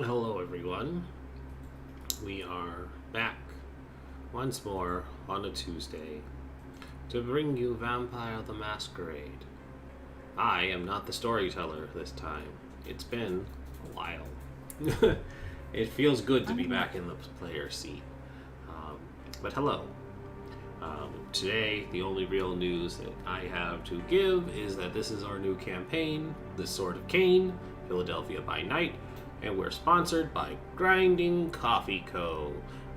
Hello, everyone. We are back once more on a Tuesday to bring you Vampire the Masquerade. I am not the storyteller this time. It's been a while. It feels good to be back in the player seat. But hello. Today, the only real news that I have to give is that this is our new campaign, The Sword of Caine, Philadelphia by Night, and we're sponsored by Grinding Coffee Co.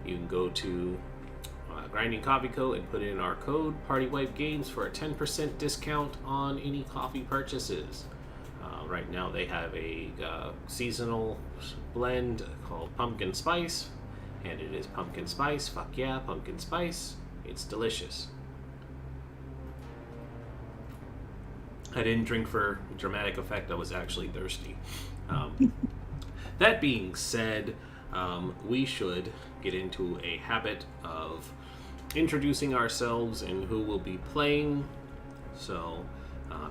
You can go to Grinding Coffee Co. and put in our code PARTYWIFEGAMES for a 10% discount on any coffee purchases. Right now they have a seasonal blend called Pumpkin Spice, and it is pumpkin spice. Fuck yeah, pumpkin spice. It's delicious. I didn't drink for dramatic effect. I was actually thirsty. That being said, we should get into a habit of introducing ourselves and who will be playing, so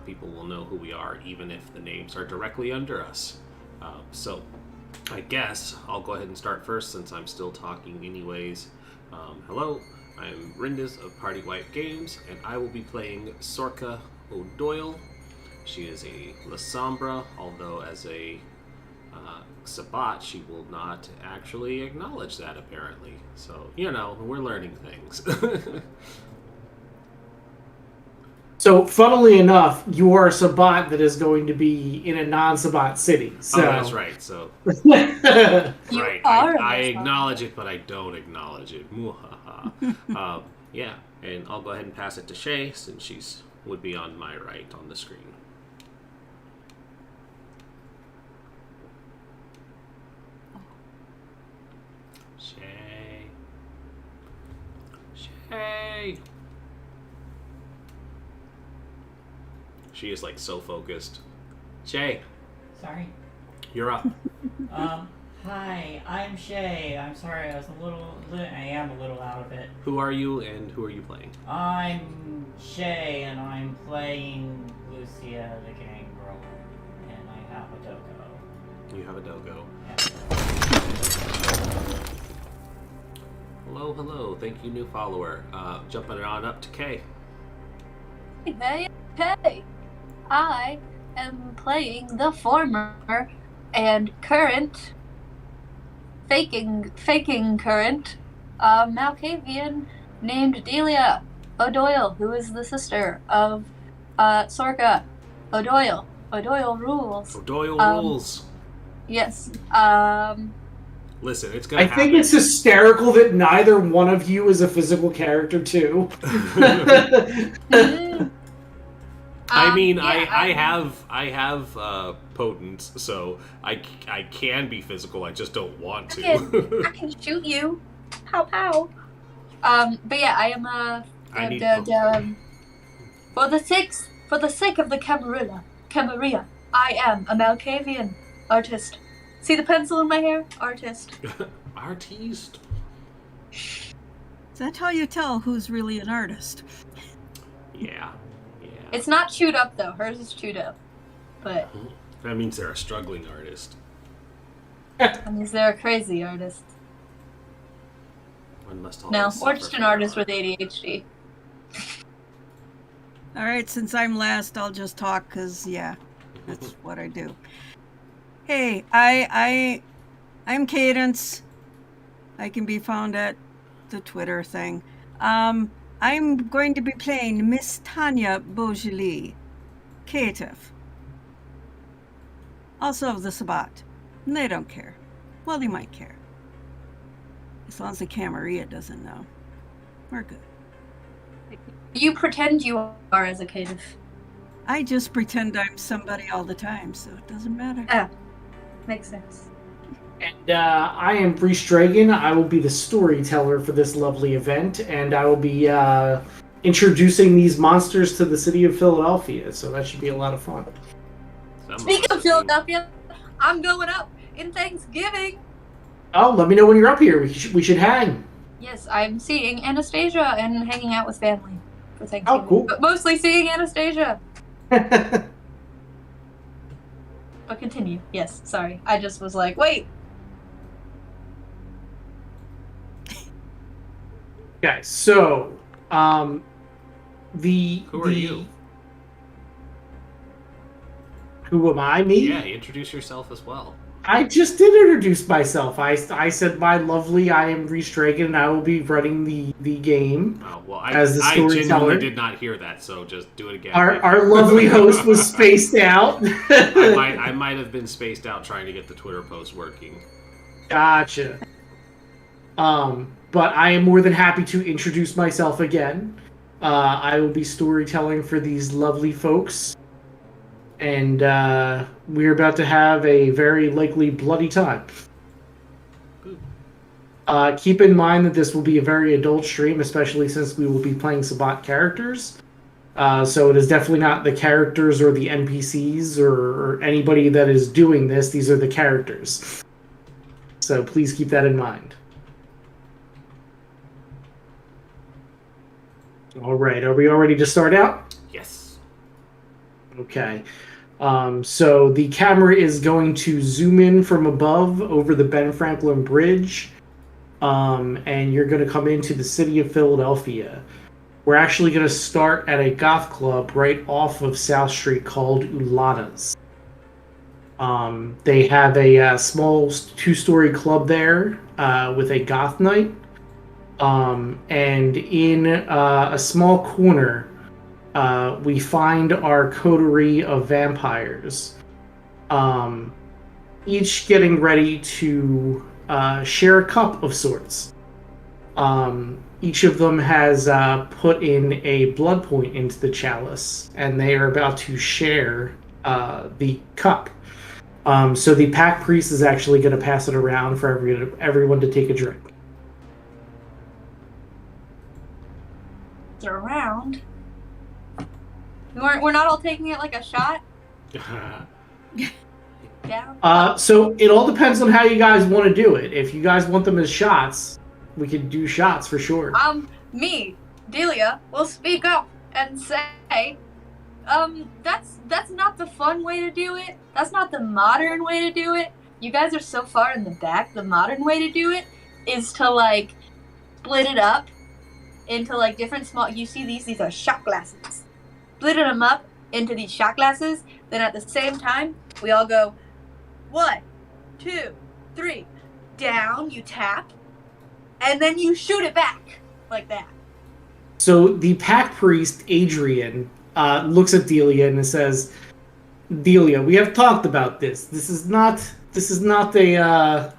people will know who we are, even if the names are directly under us. So I guess I'll go ahead and start first since I'm still talking anyways. Hello, I'm Rindis of Party Wife Games, and I will be playing Sorka O'Doyle. She is a La Sombra, although as a Sabat, she will not actually acknowledge that, apparently. So, we're learning things. So, funnily enough, you are a Sabat that is going to be in a non-Sabat city. So. Oh, that's right. So, right, I acknowledge it, but I don't acknowledge it. Yeah, and I'll go ahead and pass it to Shay, since she's would be on my right on the screen. Shay. She is like so focused. Shay, Sorry. you're up. Hi, I'm Shay. I'm sorry, I am a little out of it. Who are you and who are you playing? I'm Shay, and I'm playing Lucia the Gangrel, and I have a dogo. You have a dogo. Yeah. Hello. Thank you, new follower. Jumping it on up to Kay. Hey, I am playing the former and current, faking current, Malkavian named Delia O'Doyle, who is the sister of Sorka O'Doyle. O'Doyle rules. O'Doyle rules. Yes. Listen, it's gonna happen. I think it's hysterical that neither one of you is a physical character, too. I mean, I have potence, so I can be physical. I just don't want to. I can shoot you. Pow pow. But yeah, I am for the sake of the Camarilla, I am a Malkavian artist. See the pencil in my hair? Artist. Artiste. Is that how you tell who's really an artist? Yeah. It's not chewed up though. Hers is chewed up. But that means they're a struggling artist. that means they're a crazy artist. One must Or just an artist with ADHD. Alright, since I'm last, I'll just talk, because, yeah, that's what I do. Hey, I'm Cadence. I can be found at the Twitter thing. I'm going to be playing Miss Tanya Beaujolais, caitiff. Also of the Sabat. And they don't care. Well, they might care. As long as the Camarilla doesn't know. We're good. You pretend you are as a caitiff. I just pretend I'm somebody all the time, so it doesn't matter. Ah, makes sense. And I am Bree Stragan. I will be the storyteller for this lovely event, and I will be introducing these monsters to the city of Philadelphia, so that should be a lot of fun. Speaking of Philadelphia, I'm going up in Thanksgiving. Oh, let me know when you're up here. We should hang. Yes, I'm seeing Anastasia and hanging out with family for Thanksgiving. Oh, cool. But mostly seeing Anastasia. But continue. Yes, sorry. I just was like, wait, Okay, so Who are you? Who am I? Me? Yeah, introduce yourself as well. I just did introduce myself. I said my lovely. I am Reese Dragon, and I will be running the game Oh, well, as the I storyteller. genuinely did not hear that, so just do it again. Our lovely host was spaced out. I might have been spaced out trying to get the Twitter post working. Gotcha. But I am more than happy to introduce myself again. I will be storytelling for these lovely folks. And we're about to have a very likely bloody time. Keep in mind that this will be a very adult stream, especially since we will be playing Sabbat characters. So it is definitely not the characters or the NPCs or anybody that is doing this. These are the characters. So please keep that in mind. All right, are we all ready to start out? Yes. Okay. So the camera is going to zoom in from above over the Ben Franklin Bridge, and you're going to come into the city of Philadelphia. We're actually going to start at a goth club right off of South Street called Ulana's. They have a small 2-story club there with a goth night, and in a small corner, we find our coterie of vampires, each getting ready to share a cup of sorts. Each of them has put in a blood point into the chalice, and they are about to share the cup. So the pack priest is actually going to pass it around for everyone to take a drink. Around. We're not all taking it like a shot. Yeah. So it all depends on how you guys want to do it. If you guys want them as shots, we could do shots for sure. Me, Delia, will speak up and say, that's not the fun way to do it. That's not the modern way to do it. You guys are so far in the back. The modern way to do it is to, like, split it up into, like, different small... You see these are shot glasses. Split them up into these shot glasses. Then at the same time, we all go, 1, 2, 3. Down, you tap. And then you shoot it back. Like that. So the pack priest, Adrian, looks at Delia and says, Delia, we have talked about this. This is not a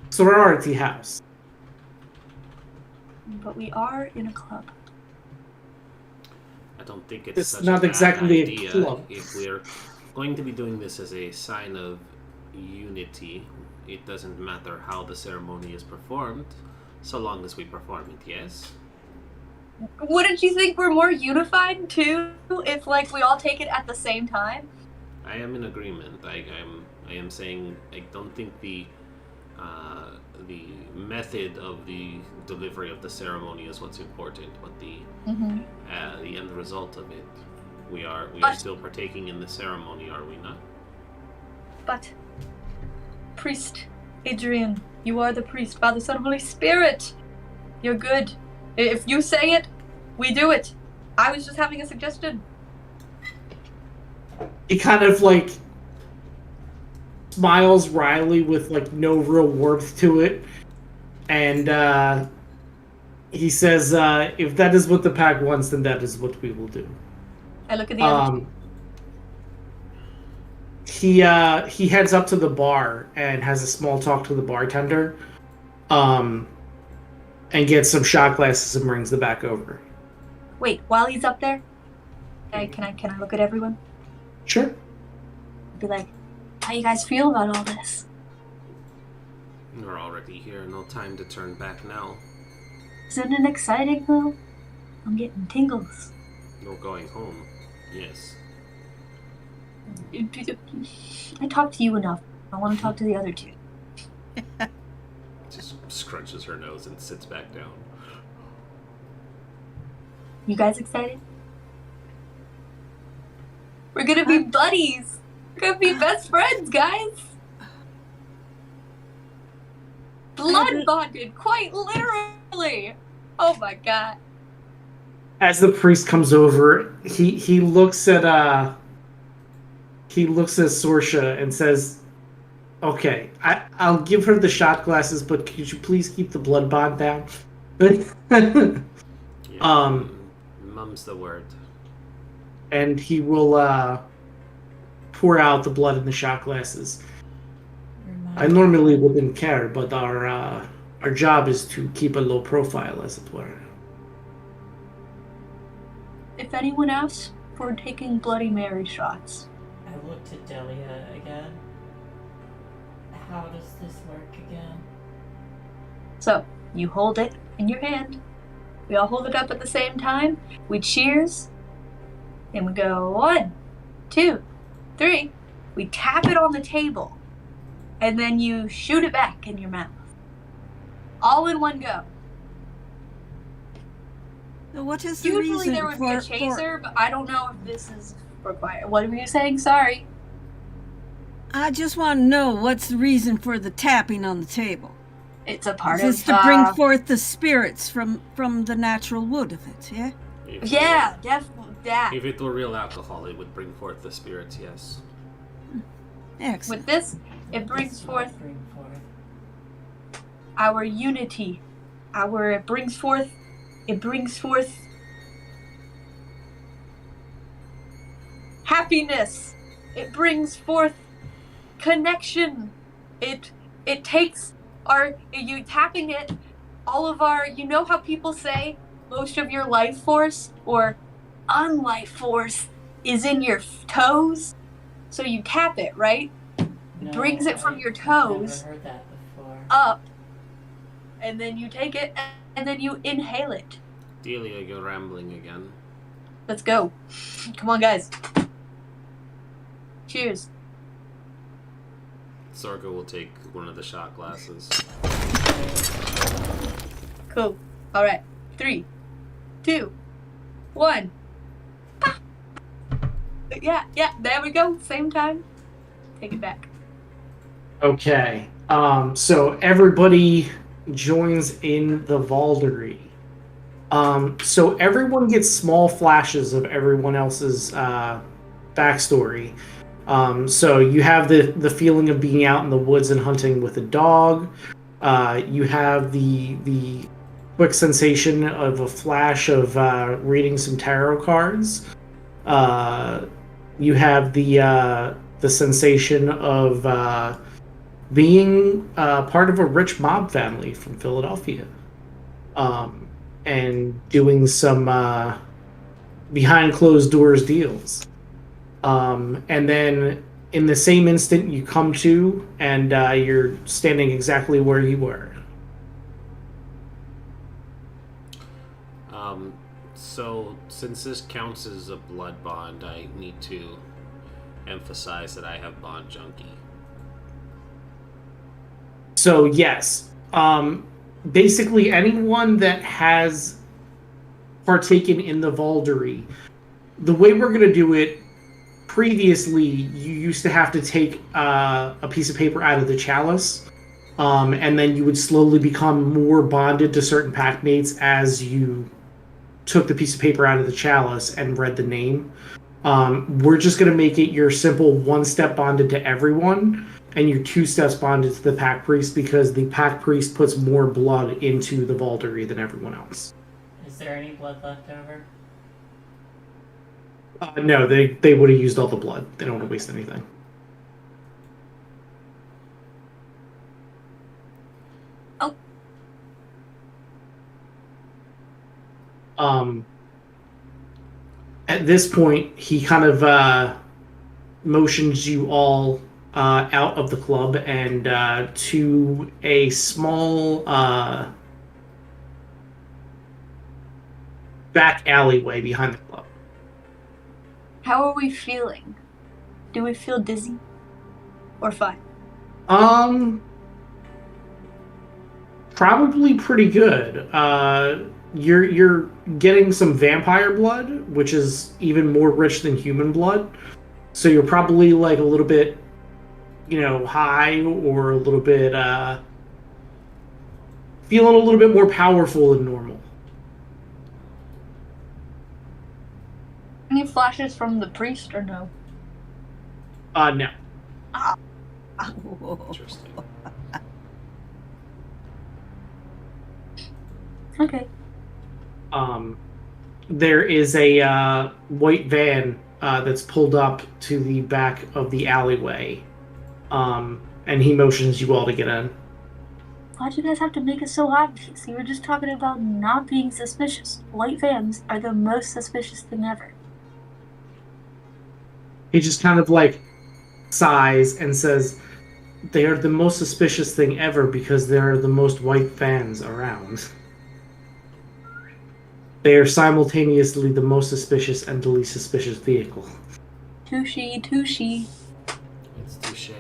sorority house. But we are in a club. I don't think it's It's such not a bad exactly a idea club. if we're going to be doing this as a sign of unity. It doesn't matter how the ceremony is performed, so long as we perform it, yes? Wouldn't you think we're more unified, too, if, like, we all take it at the same time? I am in agreement. I am saying I don't think the method of the delivery of the ceremony is what's important, but the end result of it. We are still partaking in the ceremony, are we not? But, priest Adrian, you are the priest, Father, Son, Holy Spirit. You're good. If you say it, we do it. I was just having a suggestion. He kind of, like, smiles wryly with, like, no real warmth to it. And he says, if that is what the pack wants, then that is what we will do. I look at the other two. He heads up to the bar and has a small talk to the bartender, and gets some shot glasses and brings them back over. Wait, while he's up there, can I look at everyone? Sure. Be like, how you guys feel about all this? We're already here. No time to turn back now. Isn't it exciting though? I'm getting tingles. No going home. Yes. I talked to you enough. I want to talk to the other two. Just scrunches her nose and sits back down. You guys excited? We're gonna be buddies. We're gonna be best friends, guys. Blood bonded, quite literally. Oh my god. As the priest comes over, he looks at Sorsha and says, "Okay, I'll give her the shot glasses, but could you please keep the blood bond down?" Yeah, mum's the word. And he will pour out the blood in the shot glasses. I normally wouldn't care, but our job is to keep a low profile, as it were. If anyone asks for taking Bloody Mary shots, I looked at Delia again. How does this work again? so you hold it in your hand. We all hold it up at the same time. We cheers. And we go 1, 2, 3. We tap it on the table. And then you shoot it back in your mouth. All in one go. So what is the Usually reason there would be a for chaser, but I don't know if this is required. What were you saying? Sorry. I just want to know what's the reason for the tapping on the table. It's a part Is of this to bring forth the spirits from the natural wood of it, yeah? Yeah, definitely that. If it were real alcohol, it would bring forth the spirits, yes. Excellent. With this, it brings forth our unity. It brings forth happiness. It brings forth connection. It takes you tapping it, all of our, you know how people say most of your life force or unlife force is in your toes? So you tap it, right? No, Brings it from your I've toes never heard that before. up, and then you take it and then you inhale it. Delia, you're rambling again. Let's go. Come on, guys. Cheers. Sorga will take one of the shot glasses. Cool. All right. 3, 2, 1. Yeah. There we go. Same time. Take it back. Okay. So everybody joins in the Valdery. So everyone gets small flashes of everyone else's backstory. So you have the feeling of being out in the woods and hunting with a dog. You have the quick sensation of a flash of reading some tarot cards. You have the sensation of being part of a rich mob family from Philadelphia, and doing some behind closed doors deals. And then in the same instant you come to, and you're standing exactly where you were. So since this counts as a blood bond, I need to emphasize that I have bond junkie. So yes, basically anyone that has partaken in the Valdery, the way we're going to do it, previously you used to have to take a piece of paper out of the chalice, and then you would slowly become more bonded to certain pack mates as you took the piece of paper out of the chalice and read the name. We're just going to make it your simple 1-step bonded to everyone, and your 2 steps bonded to the pack priest, because the pack priest puts more blood into the Valdery than everyone else. Is there any blood left over? No, they would have used all the blood. They don't want to waste anything. Oh. At this point, he kind of motions you all out of the club and to a small back alleyway behind the club. How are we feeling? Do we feel dizzy? Or fine? Probably pretty good. You're getting some vampire blood, which is even more rich than human blood. So you're probably like a little bit, high, or a little bit feeling a little bit more powerful than normal. flashes from the priest or no? No. Interesting. Okay. There is a white van that's pulled up to the back of the alleyway, and he motions you all to get in. Why'd you guys have to make it so obvious? You were just talking about not being suspicious. White vans are the most suspicious thing ever. He just kind of like sighs and says, "They are the most suspicious thing ever because they are the most white vans around. They are simultaneously the most suspicious and the least suspicious vehicle." Touche. It's touche.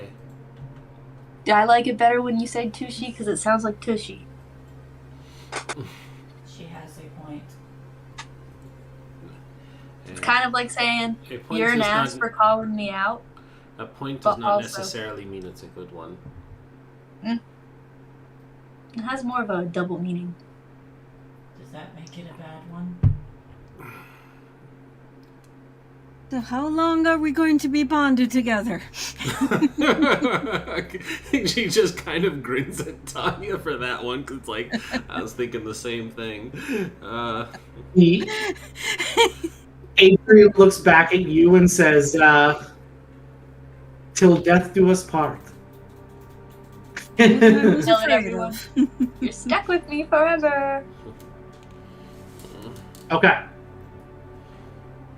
I like it better when you say touche because it sounds like tushy. She has a point. It's kind of like saying, A point you're an does ass not- for calling me out. A point but does not also- necessarily mean it's a good one. It has more of a double meaning. Does that make it a bad one? So how long are we going to be bonded together? She just kind of grins at Tanya for that one because, like, I was thinking the same thing. Adrian looks back at you and says, "Till death do us part." I was Tell it, afraid everyone. of. You're stuck with me forever. Okay.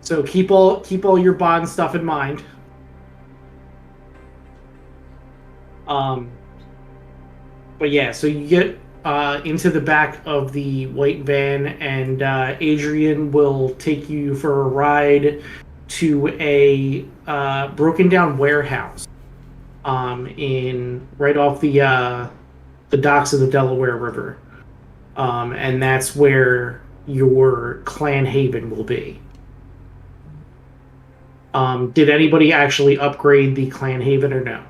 So keep all your bond stuff in mind. But yeah, so you get into the back of the white van, and Adrian will take you for a ride to a broken down warehouse in right off the docks of the Delaware River, and that's where your clan haven will be. Did anybody actually upgrade the clan haven or no?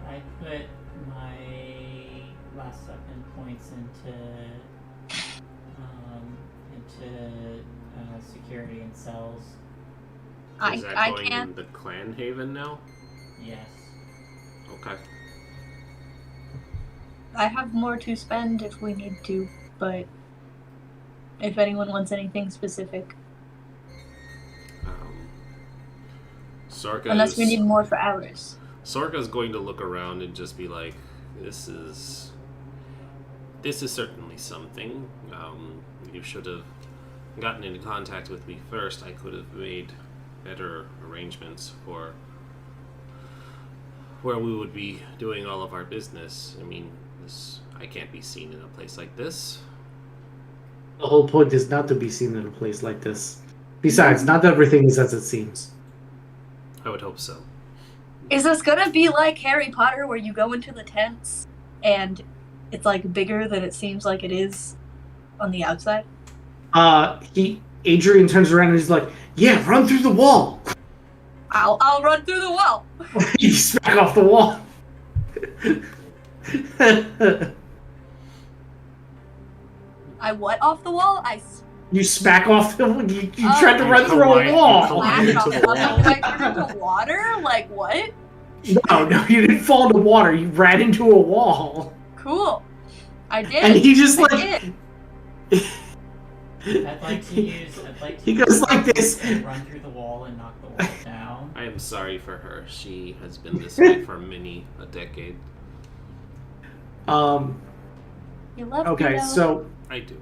I put my last weapon points into security and cells. Is that I going can't. in the clan haven now? Yes. Okay. I have more to spend if we need to, but if anyone wants anything specific. Sorka Unless we need more for ours. Sorka's going to look around and just be like, this is certainly something. You should have gotten into contact with me first. I could have made better arrangements for where we would be doing all of our business. I mean, I can't be seen in a place like this. The whole point is not to be seen in a place like this. Besides, not everything is as it seems. I would hope so. Is this gonna be like Harry Potter where you go into the tents and it's like bigger than it seems like it is on the outside? Adrian turns around and he's like, "Yeah, run through the wall." I'll run through the wall. You smack off the wall. I what off the wall? You smack off the. You Oh. tried to run through a Collide- wall. collide. Flash off into the the wall. wall. Did I turn into water? Like what? No, you didn't fall into water. You ran into a wall, Cool. I did. and he just I like. did. I'd like to use. He goes like this. Run through the wall and knock the wall down. I am sorry for her. She has been this way for many a decade. You love me, Okay, though. so I do.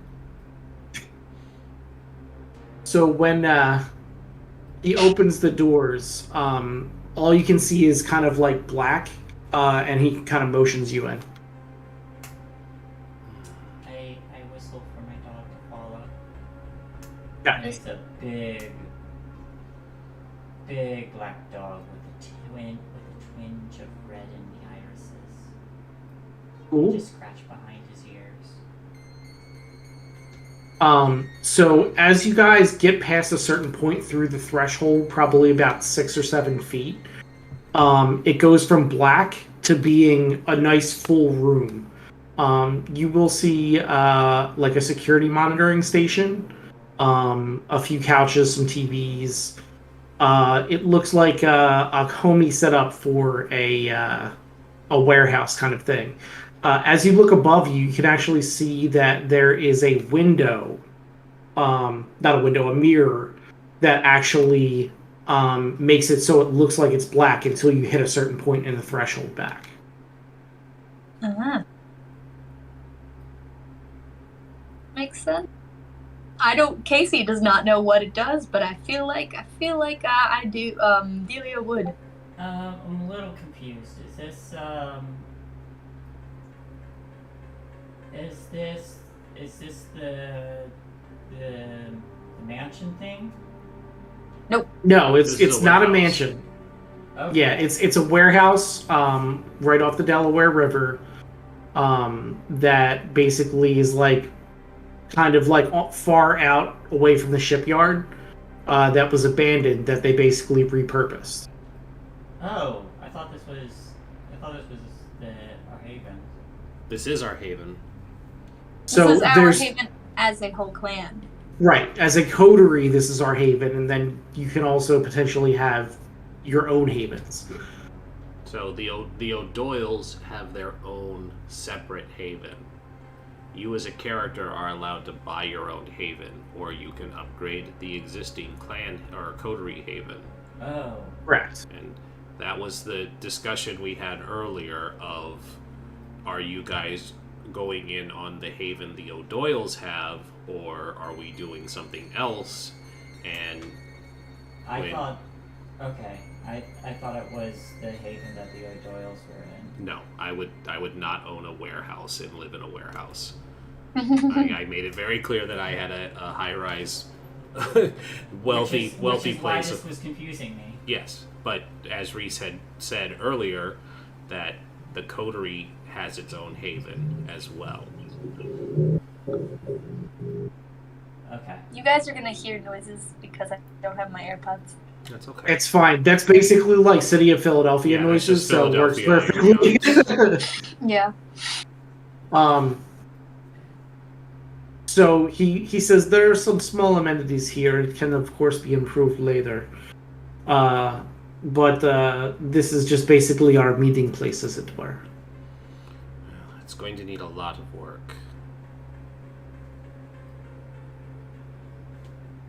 when he opens the doors, all you can see is kind of like black, and he kind of motions you in. I whistle for my dog to follow. Yeah. And it's a big black dog with a twinge of red in the irises. Cool. Just scratch behind his ears. So as you guys get past a certain point through the threshold, probably about 6 or 7 feet, it goes from black to being a nice full room. You will see like a security monitoring station, a few couches, some TVs. It looks like a homey setup for a warehouse kind of thing. As you look above you, you can actually see that there is a window, not a window, a mirror that actually makes it so it looks like it's black until you hit a certain point in the threshold back. Uh-huh. Makes sense. Casey does not know what it does, but I feel like I do. Delia would. I'm a little confused. Is this the mansion thing? No, This is it's a not a warehouse. mansion. Okay. Yeah, it's a warehouse right off the Delaware River that basically is like kind of like far out away from the shipyard that was abandoned that they basically repurposed. Oh, I thought this was our haven. This is our haven. So this is our there's haven as a whole clan. right, as a coterie, this is our haven, and then you can also potentially have your own havens. So the O'Doyles have their own separate haven. You as a character are allowed to buy your own haven, or you can upgrade the existing clan or coterie haven. Oh. Correct. And that was the discussion we had earlier of, are you guys going in on the haven the O'Doyles have, or are we doing something else? And I thought it was the haven that the O'Doyles were in. no, I would not own a warehouse and live in a warehouse. I made it very clear that I had a high-rise, wealthy which is why place. this was confusing me. Yes, but as Reese had said earlier, that the coterie has its own haven as well. Okay. You guys are gonna hear noises because I don't have my AirPods. That's okay. It's fine. That's basically like City of Philadelphia Yeah, that's noises, just so it works Philadelphia, perfectly. Yeah. So he says there are some small amenities here. It can of course be improved later. But this is just basically our meeting place, as it were. It's going to need a lot of work.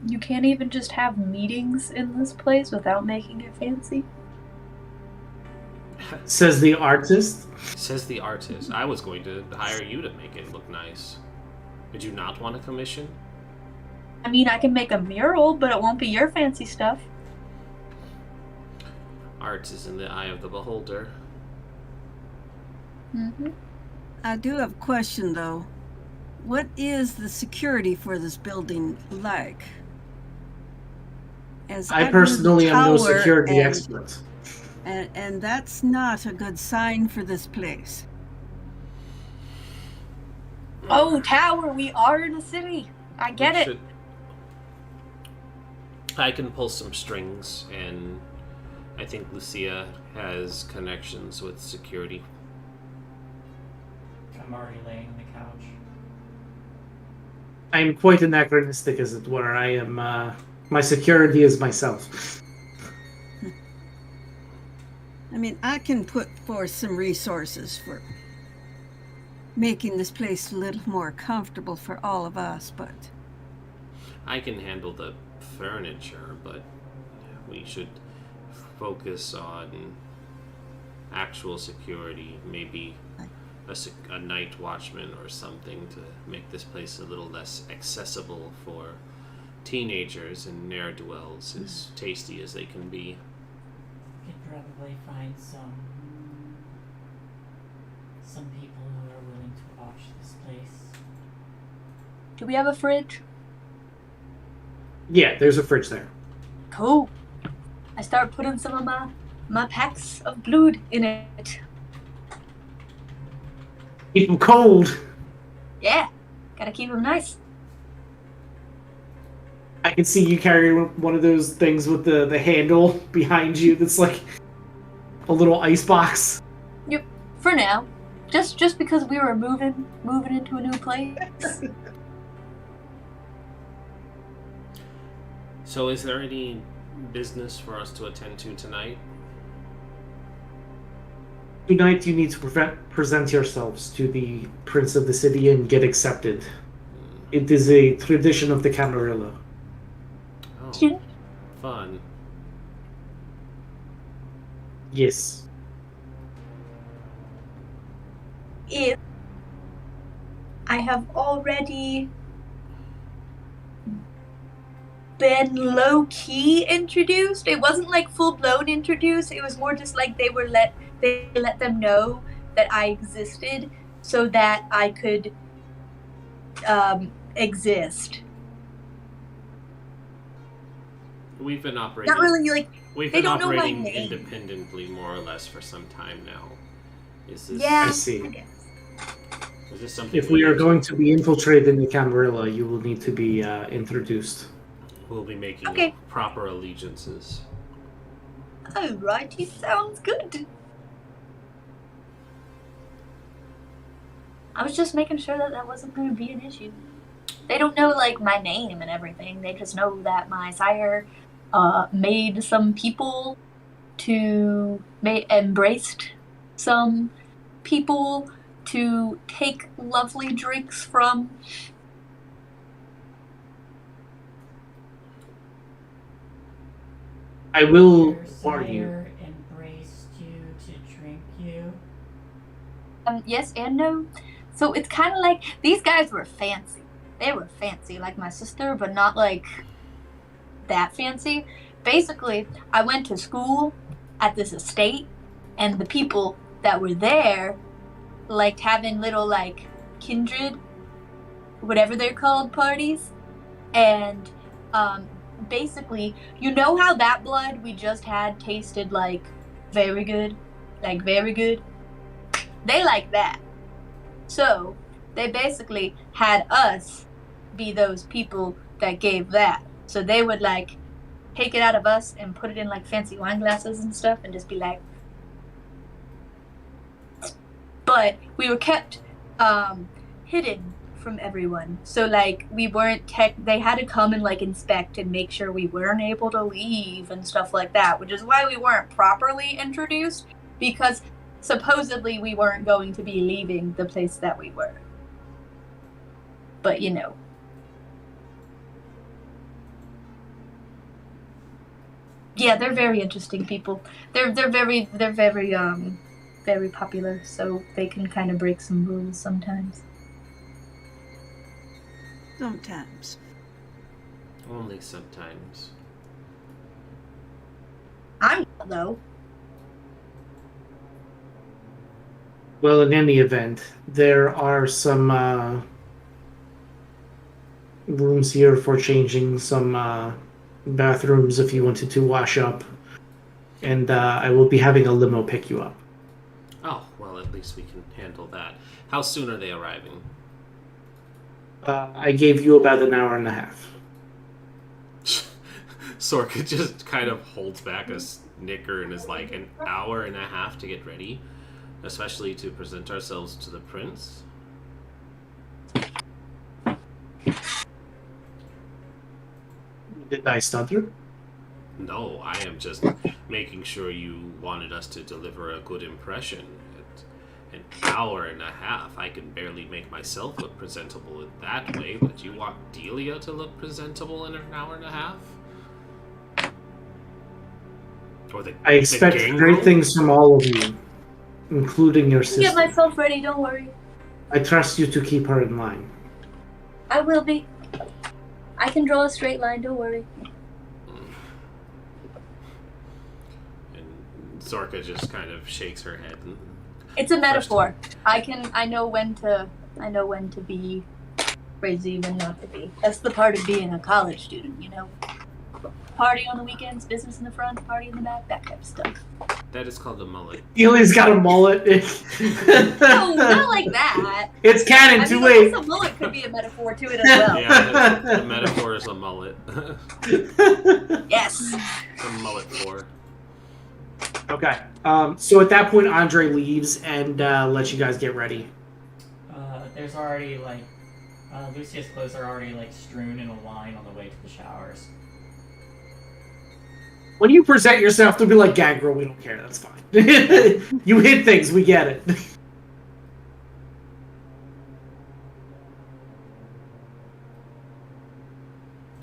You can't even just have meetings in this place without making it fancy. Says the artist. Says the artist. I was going to hire you to make it look nice. Did you not want a commission? I mean, I can make a mural, but it won't be your fancy stuff. Art is in the eye of the beholder. Mm-hmm. I do have a question though. What is the security for this building like? As I I've personally been to am no the tower, security expert. and that's not a good sign for this place. Oh, tower, we are in a city. I get We it. should- I can pull some strings, and I think Lucia has connections with security. I'm already laying on the couch. I am quite anachronistic, as it were. I am. My security is myself. I mean, I can put forth some resources for making this place a little more comfortable for all of us, but I can handle the furniture, but we should focus on actual security. Maybe a night watchman or something to make this place a little less accessible for teenagers and ne'er-do-wells, as tasty as they can be. We could probably find some people who are willing to watch this place. Do we have a fridge? Yeah, there's a fridge there. Cool. I start putting some of my packs of blood in it. Keep them cold. Yeah, gotta keep them nice. I can see you carrying one of those things with the handle behind you that's like a little ice box. Yep. For now, just because we were moving into a new place. So is there any business for us to attend to tonight? Tonight you need to present yourselves to the Prince of the City and get accepted. It is a tradition of the Camarilla. Oh, fun. Yes. If I have already been low-key introduced. It wasn't like full-blown introduced. It was more just like they let them know that I existed so that I could exist. We've been operating. Not really like We've they been don't know my operating name. independently, more or less, for some time now. Is this? Yeah. I see. I guess. Is this something? If we are going to be infiltrated in the Camarilla, you will need to be introduced. We'll be making Okay. proper allegiances. Alrighty, sounds good. I was just making sure that that wasn't going to be an issue. They don't know like my name and everything. They just know that my sire made some people embraced some people to take lovely drinks from. I will Your warn you. sire embraced you to drink you. Yes and no. So it's kind of like these guys were fancy. They were fancy, like my sister, but not like that fancy. Basically, I went to school at this estate, and the people that were there liked having little like kindred, whatever they're called, parties. And basically, you know how that blood we just had tasted like very good? Like very good? They like that. So, they basically had us be those people that gave that. So they would like take it out of us and put it in like fancy wine glasses and stuff and just be like. But we were kept hidden from everyone. So like we weren't they had to come and like inspect and make sure we weren't able to leave and stuff like that, which is why we weren't properly introduced, because supposedly we weren't going to be leaving the place that we were. But you know. Yeah, they're very interesting people. They're very very popular, so they can kind of break some rules sometimes. Sometimes. Only sometimes. I'm not, though. Well, in any event, there are some rooms here for changing, some bathrooms if you wanted to wash up, and I will be having a limo pick you up. Oh, well, at least we can handle that. How soon are they arriving? I gave you about an hour and a half. Sorka just kind of holds back a snicker and is like, an hour and a half to get ready? Especially to present ourselves to the prince? Did I stutter? No, I am just making sure you wanted us to deliver a good impression. An hour and a half. I can barely make myself look presentable in that way, but you want Delia to look presentable in an hour and a half? Or I expect great things from all of you, including your I'll sister. get myself ready, don't worry. I trust you to keep her in line. I will be. I can draw a straight line, don't worry. And Sorka just kind of shakes her head. And It's a metaphor. I know when to be crazy, when not to be. That's the part of being a college student, you know? Party on the weekends, business in the front, party in the back, that kind of stuff. that is called a mullet. Eli's got a mullet. No, not like that. It's canon, I too mean, I late. guess a mullet could be a metaphor to it as well. Yeah, the metaphor is a mullet. Yes. It's a mullet for. Okay. So at that point, Andre leaves and lets you guys get ready. There's already like Lucia's clothes are already like strewn in a line on the way to the showers. When you present yourself, they'll be like, "Gangrel, we don't care. That's fine. You hit things, we get it."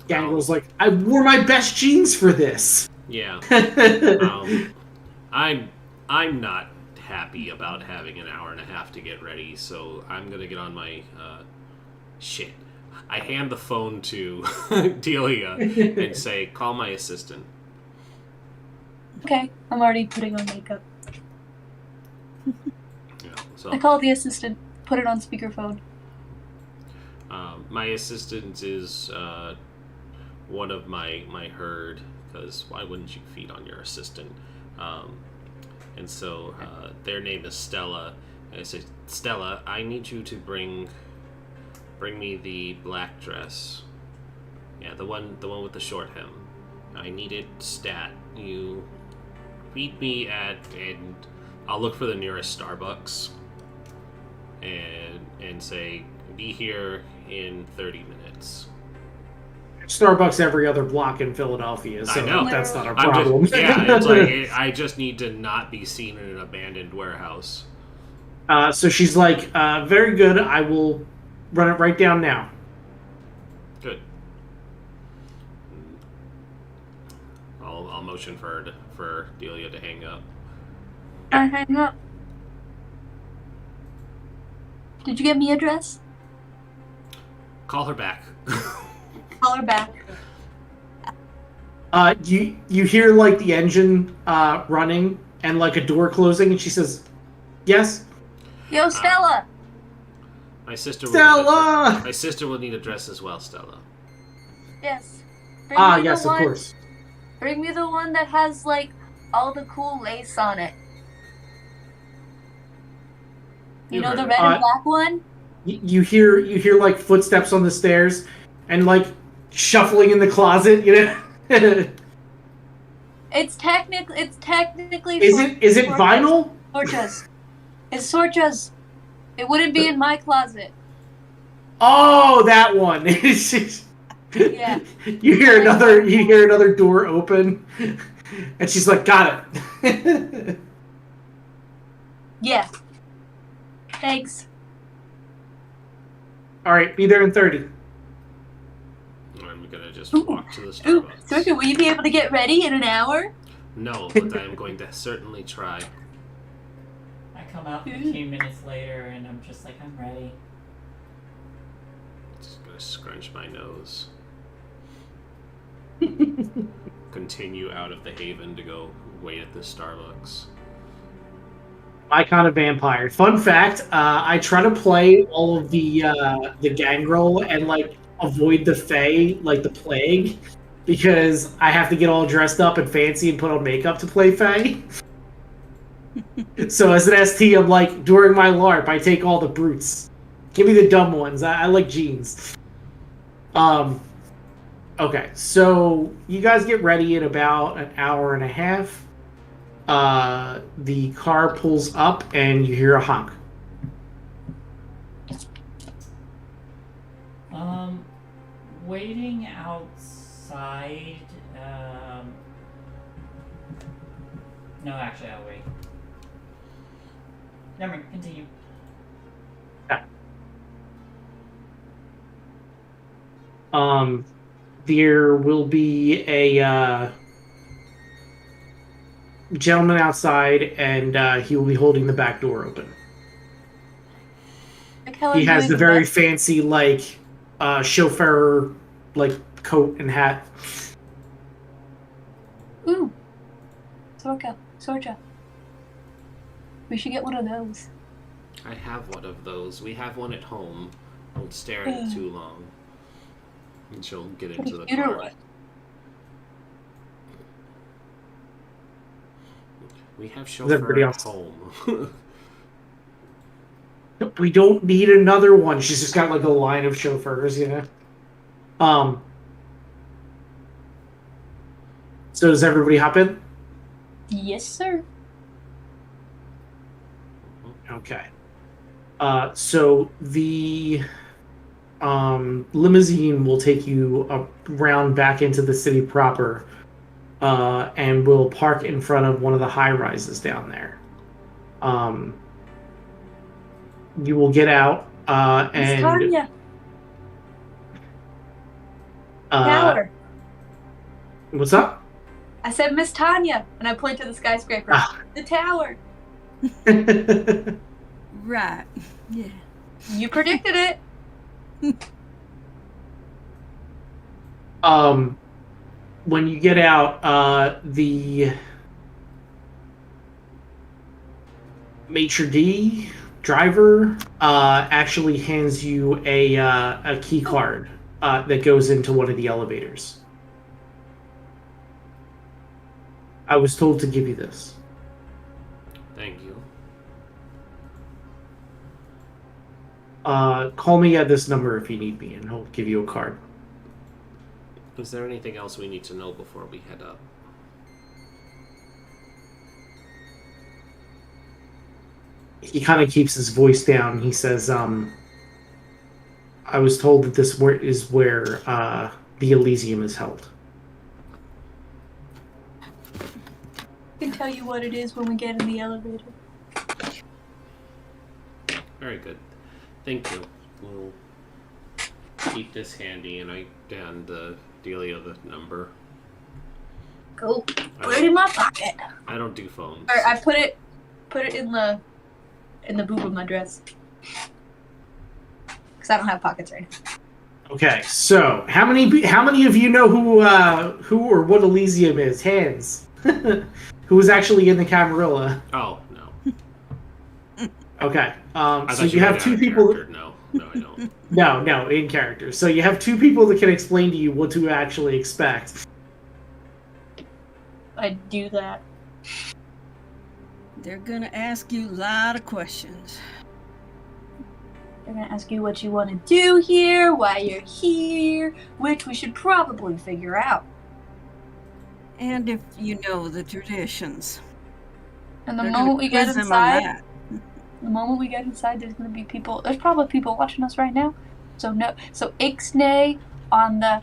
Gangrel's like, "I wore my best jeans for this." Yeah. I'm not happy about having an hour and a half to get ready, so I'm gonna get on my shit. I hand the phone to Delia and say, "Call my assistant." Okay, I'm already putting on makeup. Yeah, so I call the assistant, put it on speakerphone. my assistant is one of my herd, because why wouldn't you feed on your assistant? And so their name is Stella. And I say, "Stella, I need you to bring me the black dress. Yeah, the one with the short hem. I need it stat. You meet me and I'll look for the nearest Starbucks and say, be here in 30 minutes." Starbucks every other block in Philadelphia, so I know. that's not a I'm problem. it's like I just need to not be seen in an abandoned warehouse. So she's like, "Very good. I will run it right down now." Good. I'll motion for Delia to hang up. I hang up. Did you get me a dress? Call her back. Call her back. You hear like the engine running and like a door closing, and she says, "Yes, Yo, Stella! My sister will Stella." my sister will need a dress as well, Stella. Yes. Bring me the Yes, of one- course. Bring me the one that has, like, all the cool lace on it. You You know heard the it. red and black one? You hear like footsteps on the stairs and like shuffling in the closet. You know. It's technically Is it Sorcha's. vinyl? Sorcha's. It's Sorcha's. It wouldn't be in my closet. Oh, that one. It's just- Yeah. You hear another door open, and she's like, "Got it." Yeah. Thanks. All right, be there in 30. I'm gonna just Ooh. walk to the Ooh, Starbucks. Sorcha, will you be able to get ready in an hour? No, but I'm going to certainly try. I come out 15 minutes later and I'm just like, I'm ready. Just gonna scrunch my nose. Continue out of the haven to go wait at the Starbucks. My kind of vampire. Fun fact: I try to play all of the gangrel and like avoid the Fae, like the plague, because I have to get all dressed up and fancy and put on makeup to play Fae. So as an ST, I'm like, during my LARP, I take all the brutes. Give me the dumb ones. I like jeans. Okay, so you guys get ready in about an hour and a half. The car pulls up and you hear a honk. Waiting outside, no, actually, I'll wait. Never mind, continue. There will be a gentleman outside, and he will be holding the back door open. Like how He I'm has doing the the very best. fancy, like, chauffeur, like, coat and hat. Ooh. Sorcha. We should get one of those. I have one of those. We have one at home. Don't stare at it too long. And she'll get into the Computer car. one. We have everybody chauffeur at else? home. We don't need another one. She's just got, like, a line of chauffeurs, you know? So does everybody hop in? Yes, sir. Okay. So the limousine will take you around back into the city proper. and will park in front of one of the high rises down there. You will get out Miss and Tanya, uh, tower. what's up? I said Miss Tanya, and I point to the skyscraper. Ah. The tower. Right. Yeah. You predicted it. When you get out, the maitre d' driver actually hands you a key card that goes into one of the elevators. I was told to give you this. Thank you. Call me at this number if you need me, and he'll give you a card. Is there anything else we need to know before we head up? He kind of keeps his voice down. He says, I was told that this is where the Elysium is held. I can tell you what it is when we get in the elevator. Very good. Thank you. We'll keep this handy, and I hand Delia the number. Go. Put it in my pocket. I don't do phones. Or I put it in the boob of my dress. Because I don't have pockets right now. Okay, so how many of you know who or what Elysium is? Hands. Who was actually in the Camarilla? Oh, no. Okay. I So thought you have meant two out of people. character. No, I don't. No, in character. So you have two people that can explain to you what to actually expect. I do that. They're gonna ask you a lot of questions. They're gonna ask you what you want to do here, why you're here, which we should probably figure out. And if you know the traditions. And the They're moment gonna we get quiz them on inside, that. the moment we get inside, there's gonna be people. There's probably people watching us right now. So no. So ixnay on the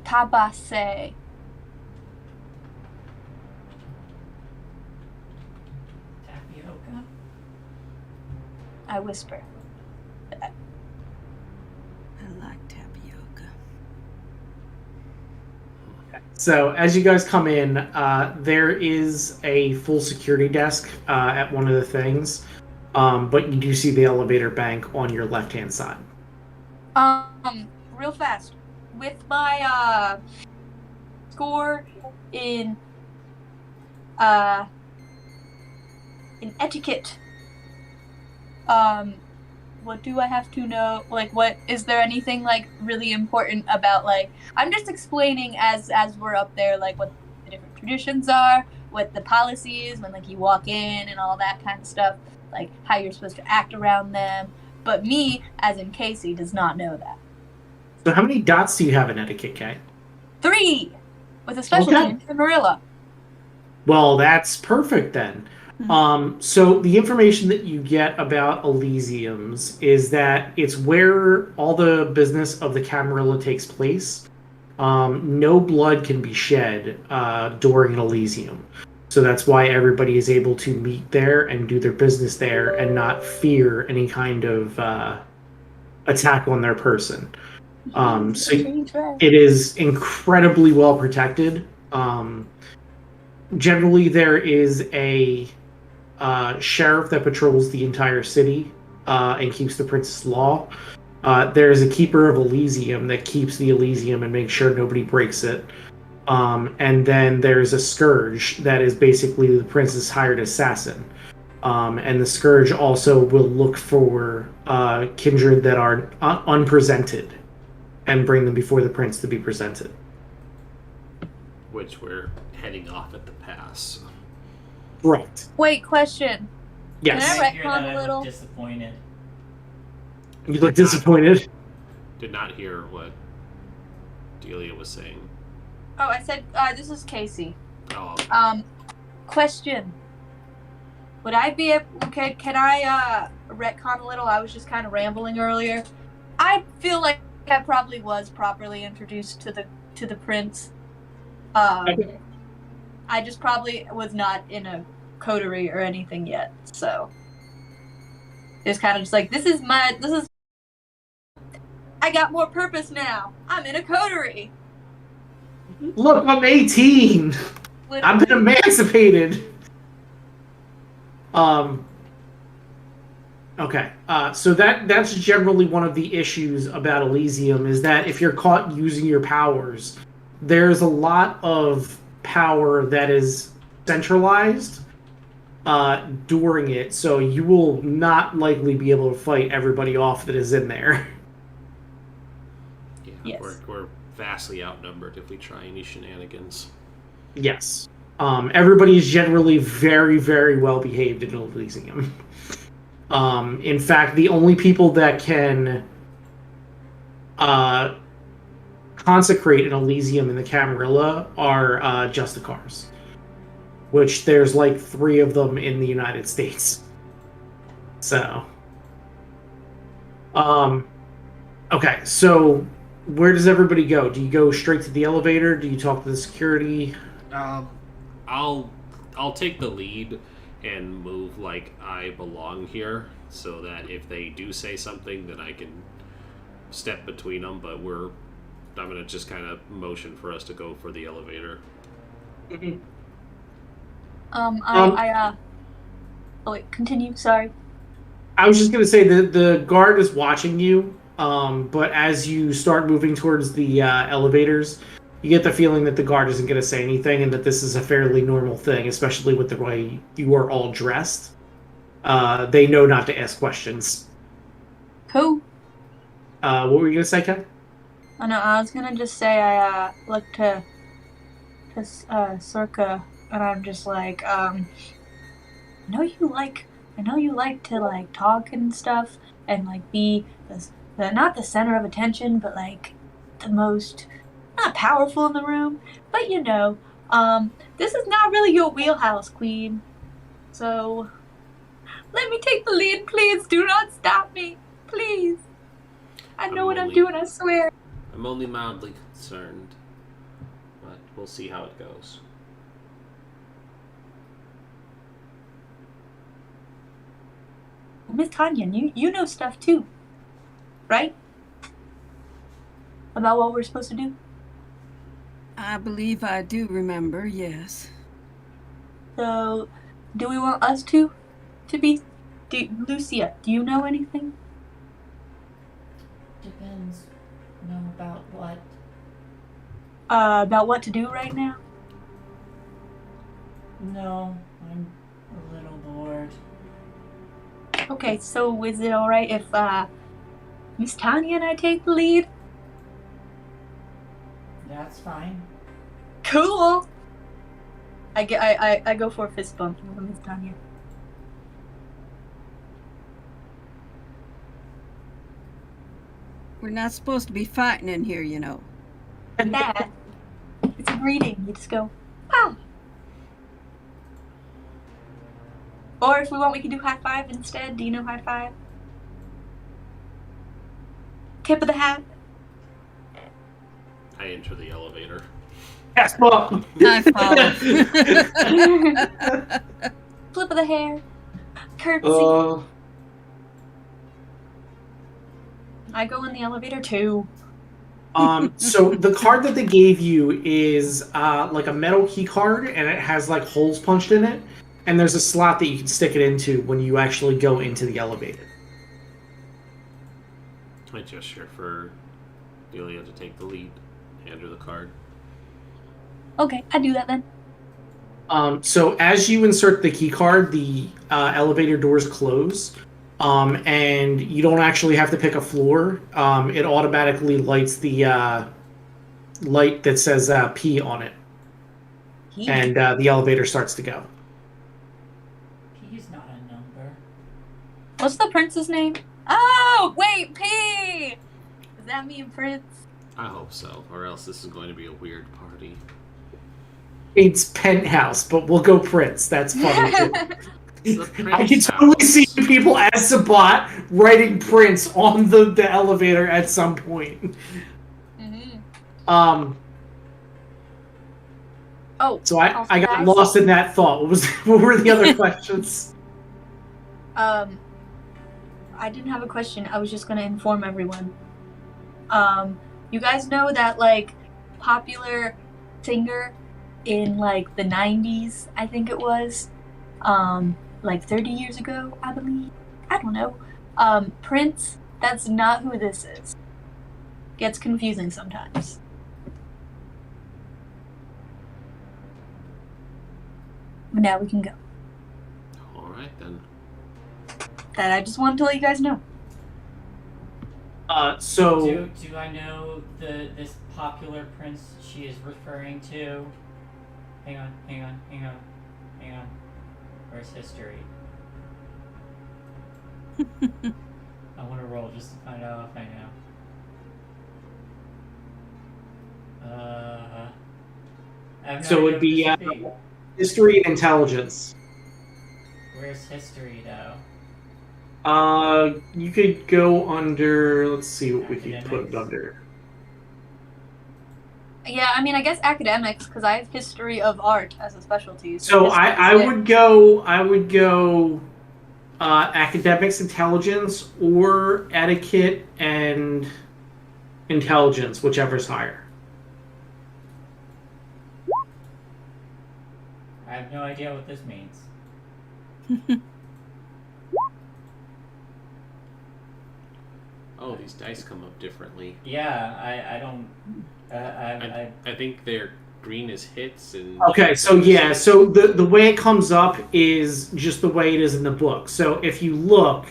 tabase. Tapioca? I whisper. I like tapioca. So as you guys come in, there is a full security desk at one of the things, but you do see the elevator bank on your left-hand side. Real fast. With my score in etiquette. What do I have to know? Like, what is there anything like really important about like? I'm just explaining as we're up there, like what the different traditions are, what the policy is when like you walk in and all that kind of stuff, like how you're supposed to act around them. But me, as in Casey, does not know that. So how many dots do you have in etiquette, Kay? 3, with a specialty Okay. in Camarilla. Well, that's perfect then. So the information that you get about Elysiums is that it's where all the business of the Camarilla takes place. No blood can be shed during an Elysium. So that's why everybody is able to meet there and do their business there and not fear any kind of attack on their person. So it is incredibly well protected. Generally, there is a sheriff that patrols the entire city and keeps the prince's law. There is a keeper of Elysium that keeps the Elysium and makes sure nobody breaks it. And then there's a scourge that is basically the prince's hired assassin. And the scourge also will look for kindred that are unpresented and bring them before the prince to be presented. Which we're heading off at the pass. Right. Wait, question. Yes. Can I I hear retcon that a little? I'm disappointed. You look disappointed. Did not hear what Delia was saying. Oh, I said this is Casey. Oh, Question. Would I be able? Okay, can I retcon a little? I was just kind of rambling earlier. I feel like I probably was properly introduced to the prince. Okay. I just probably was not in a coterie or anything yet, so it's kind of just like this is. I got more purpose now. I'm in a coterie. Look, I'm 18. I've been emancipated. Okay. So that's generally one of the issues about Elysium is that if you're caught using your powers, there's a lot of power that is centralized during it, so you will not likely be able to fight everybody off that is in there. Yeah, Yes. we're vastly outnumbered if we try any shenanigans. Yes. Everybody is generally very, very well behaved in Elysium. In fact, the only people that can consecrate an Elysium in the Camarilla are Justicars, which there's like 3 of them in the United States. So, okay, so where does everybody go? Do you go straight to the elevator? Do you talk to the security? I'll take the lead and move like I belong here, so that if they do say something, then I can step between them. But I'm gonna just kind of motion for us to go for the elevator. Oh wait, continue. Sorry. I was just gonna say the guard is watching you, but as you start moving towards the elevators, you get the feeling that the guard isn't going to say anything and that this is a fairly normal thing, especially with the way you are all dressed. They know not to ask questions. Cool. What were you going to say, Ken? Oh, no, I was gonna just say I looked to Circa, and I'm just like, I know you like to like talk and stuff, and like be the not the center of attention, but like the most not powerful in the room, but you know, this is not really your wheelhouse, Queen. So let me take the lead, please. Do not stop me, please. I know what I'm doing, I swear. I'm only mildly concerned, but we'll see how it goes. Miss Tanya, you know stuff too, right? About what we're supposed to do? I believe I do remember, yes. So, do we want us to be... Lucia, do you know anything? Depends. Know about what? About what to do right now? No, I'm a little bored. Okay, so is it alright if, Miss Tanya and I take the lead? That's fine. Cool! I go for a fist bump with Miss Tanya. We're not supposed to be fighting in here, you know. Yeah. It's a greeting. You just go, wow. Or if we want, we can do high five instead. Do you know high five? Tip of the hat. I enter the elevator. Yes, well. I follow. Flip of the hair. Curtsy. I go in the elevator too. So the card that they gave you is like a metal key card, and it has like holes punched in it, and there's a slot that you can stick it into when you actually go into the elevator. I gesture for Delia to take the lead. Hand her the card. Okay, I do that then. So as you insert the key card, the elevator doors close. And you don't actually have to pick a floor. It automatically lights the light that says P on it. And the elevator starts to go. P's not a number. What's the prince's name? Oh, wait, P! Does that mean Prince? I hope so, or else this is going to be a weird party. It's Penthouse, but we'll go Prince. That's funny too. I can House. totally see people as Sabat writing Prince on the elevator at some point. Mm-hmm. Oh, So I also, got guys, lost in that thought. What were the other questions? I didn't have a question. I was just gonna inform everyone. You guys know that like popular singer in like the 90s, I think it was, like 30 years ago, I believe. I don't know. Prince. That's not who this is. Gets confusing sometimes. But now we can go. All right then. That I just wanted to let you guys know. So Do I know this popular prince she is referring to? Hang on. Where's history? I want to roll just to find out if I know. I have no So it idea would what be, this would be. history and intelligence. Where's history though? You could go under. Let's see what we could put it Academics. under. Yeah, I mean, I guess academics, because I have history of art as a specialty. So history I is it. would go academics, intelligence, or etiquette and intelligence, whichever's higher. I have no idea what this means. Oh, these dice come up differently. Yeah, I don't. I think they're green as hits and. Okay, so yeah, so the way it comes up is just the way it is in the book. So if you look,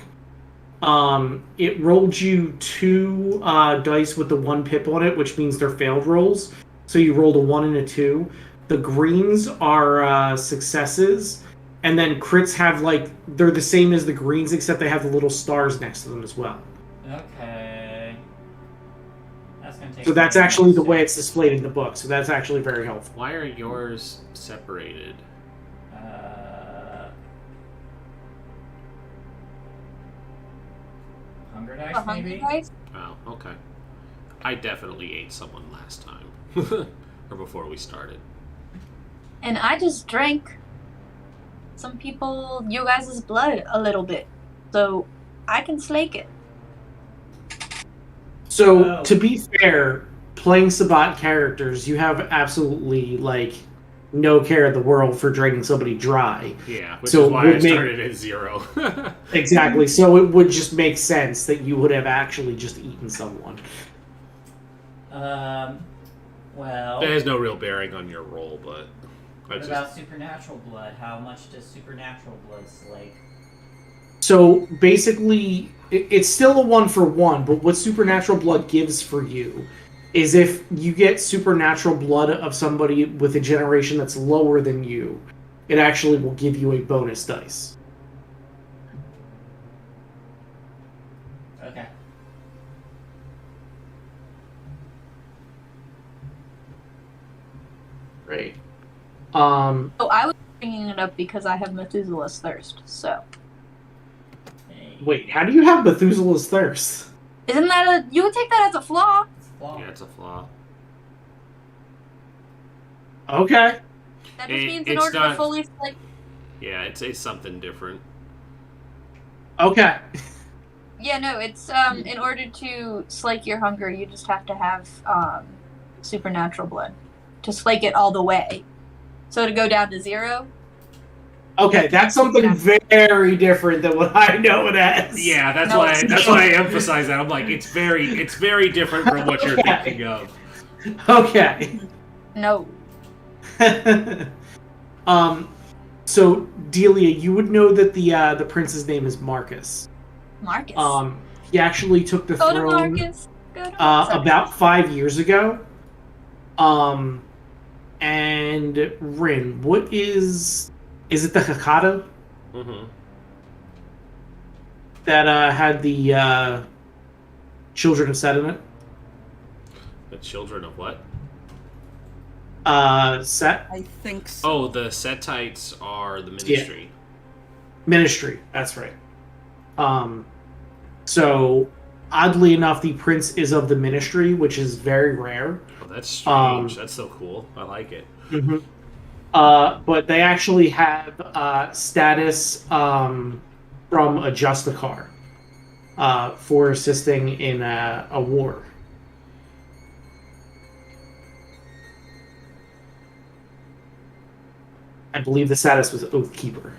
it rolled you 2 dice with the 1 pip on it, which means they're failed rolls. So you rolled a 1 and a 2. The greens are successes, and then crits have like they're the same as the greens, except they have the little stars next to them as well. Okay. That's gonna take. So that's some actually the notes. way it's displayed in the book. So that's actually very helpful. Why are yours separated? Hunger dice, A hungry maybe. dice? Oh, okay. I definitely ate someone last time. Or before we started. And I just drank some people, you guys' blood a little bit. So I can slake it. So Oh. to be fair, playing Sabat characters, you have absolutely like no care in the world for drinking somebody dry. Yeah, which So is why would I make- started at 0. Exactly. So it would just make sense that you would have actually just eaten someone. Well. That has no real bearing on your roll, but I What just about supernatural blood? How much does supernatural blood slake? So basically, it's still a 1-for-1, but what supernatural blood gives for you is if you get supernatural blood of somebody with a generation that's lower than you, it actually will give you a bonus dice. Okay. Right. Oh, I was bringing it up because I have Methuselah's thirst. So Hey. Wait, how do you have Methuselah's thirst? isn't that a? You would take that as a flaw. It's flawed. yeah, it's a flaw. Okay. That just It- means in it's order not- to fully like. Yeah, it's something different. Okay. Yeah, no, it's in order to slake your hunger, you just have to have supernatural blood to slake it all the way. So to go down to 0. Okay, that's something very different than what I know it as. Yeah, that's No, why it's that's not. why I emphasize that. I'm like, it's very different from what you're Okay. thinking of. Okay. No. So Delia, you would know that the prince's name is Marcus. Marcus. He actually took the Go to throne Marcus. Go to Marcus. about 5 years ago. And Rin, what is it the Hakata Mm-hmm. that had the children of Set in it? The children of what? Set I think so. Oh, the Setites are the ministry. Ministry. That's right. So oddly enough, the prince is of the Ministry, which is very rare. Oh, that's strange. That's so cool. I like it. But they actually have status from a Justicar for assisting in a war. I believe the status was Oathkeeper.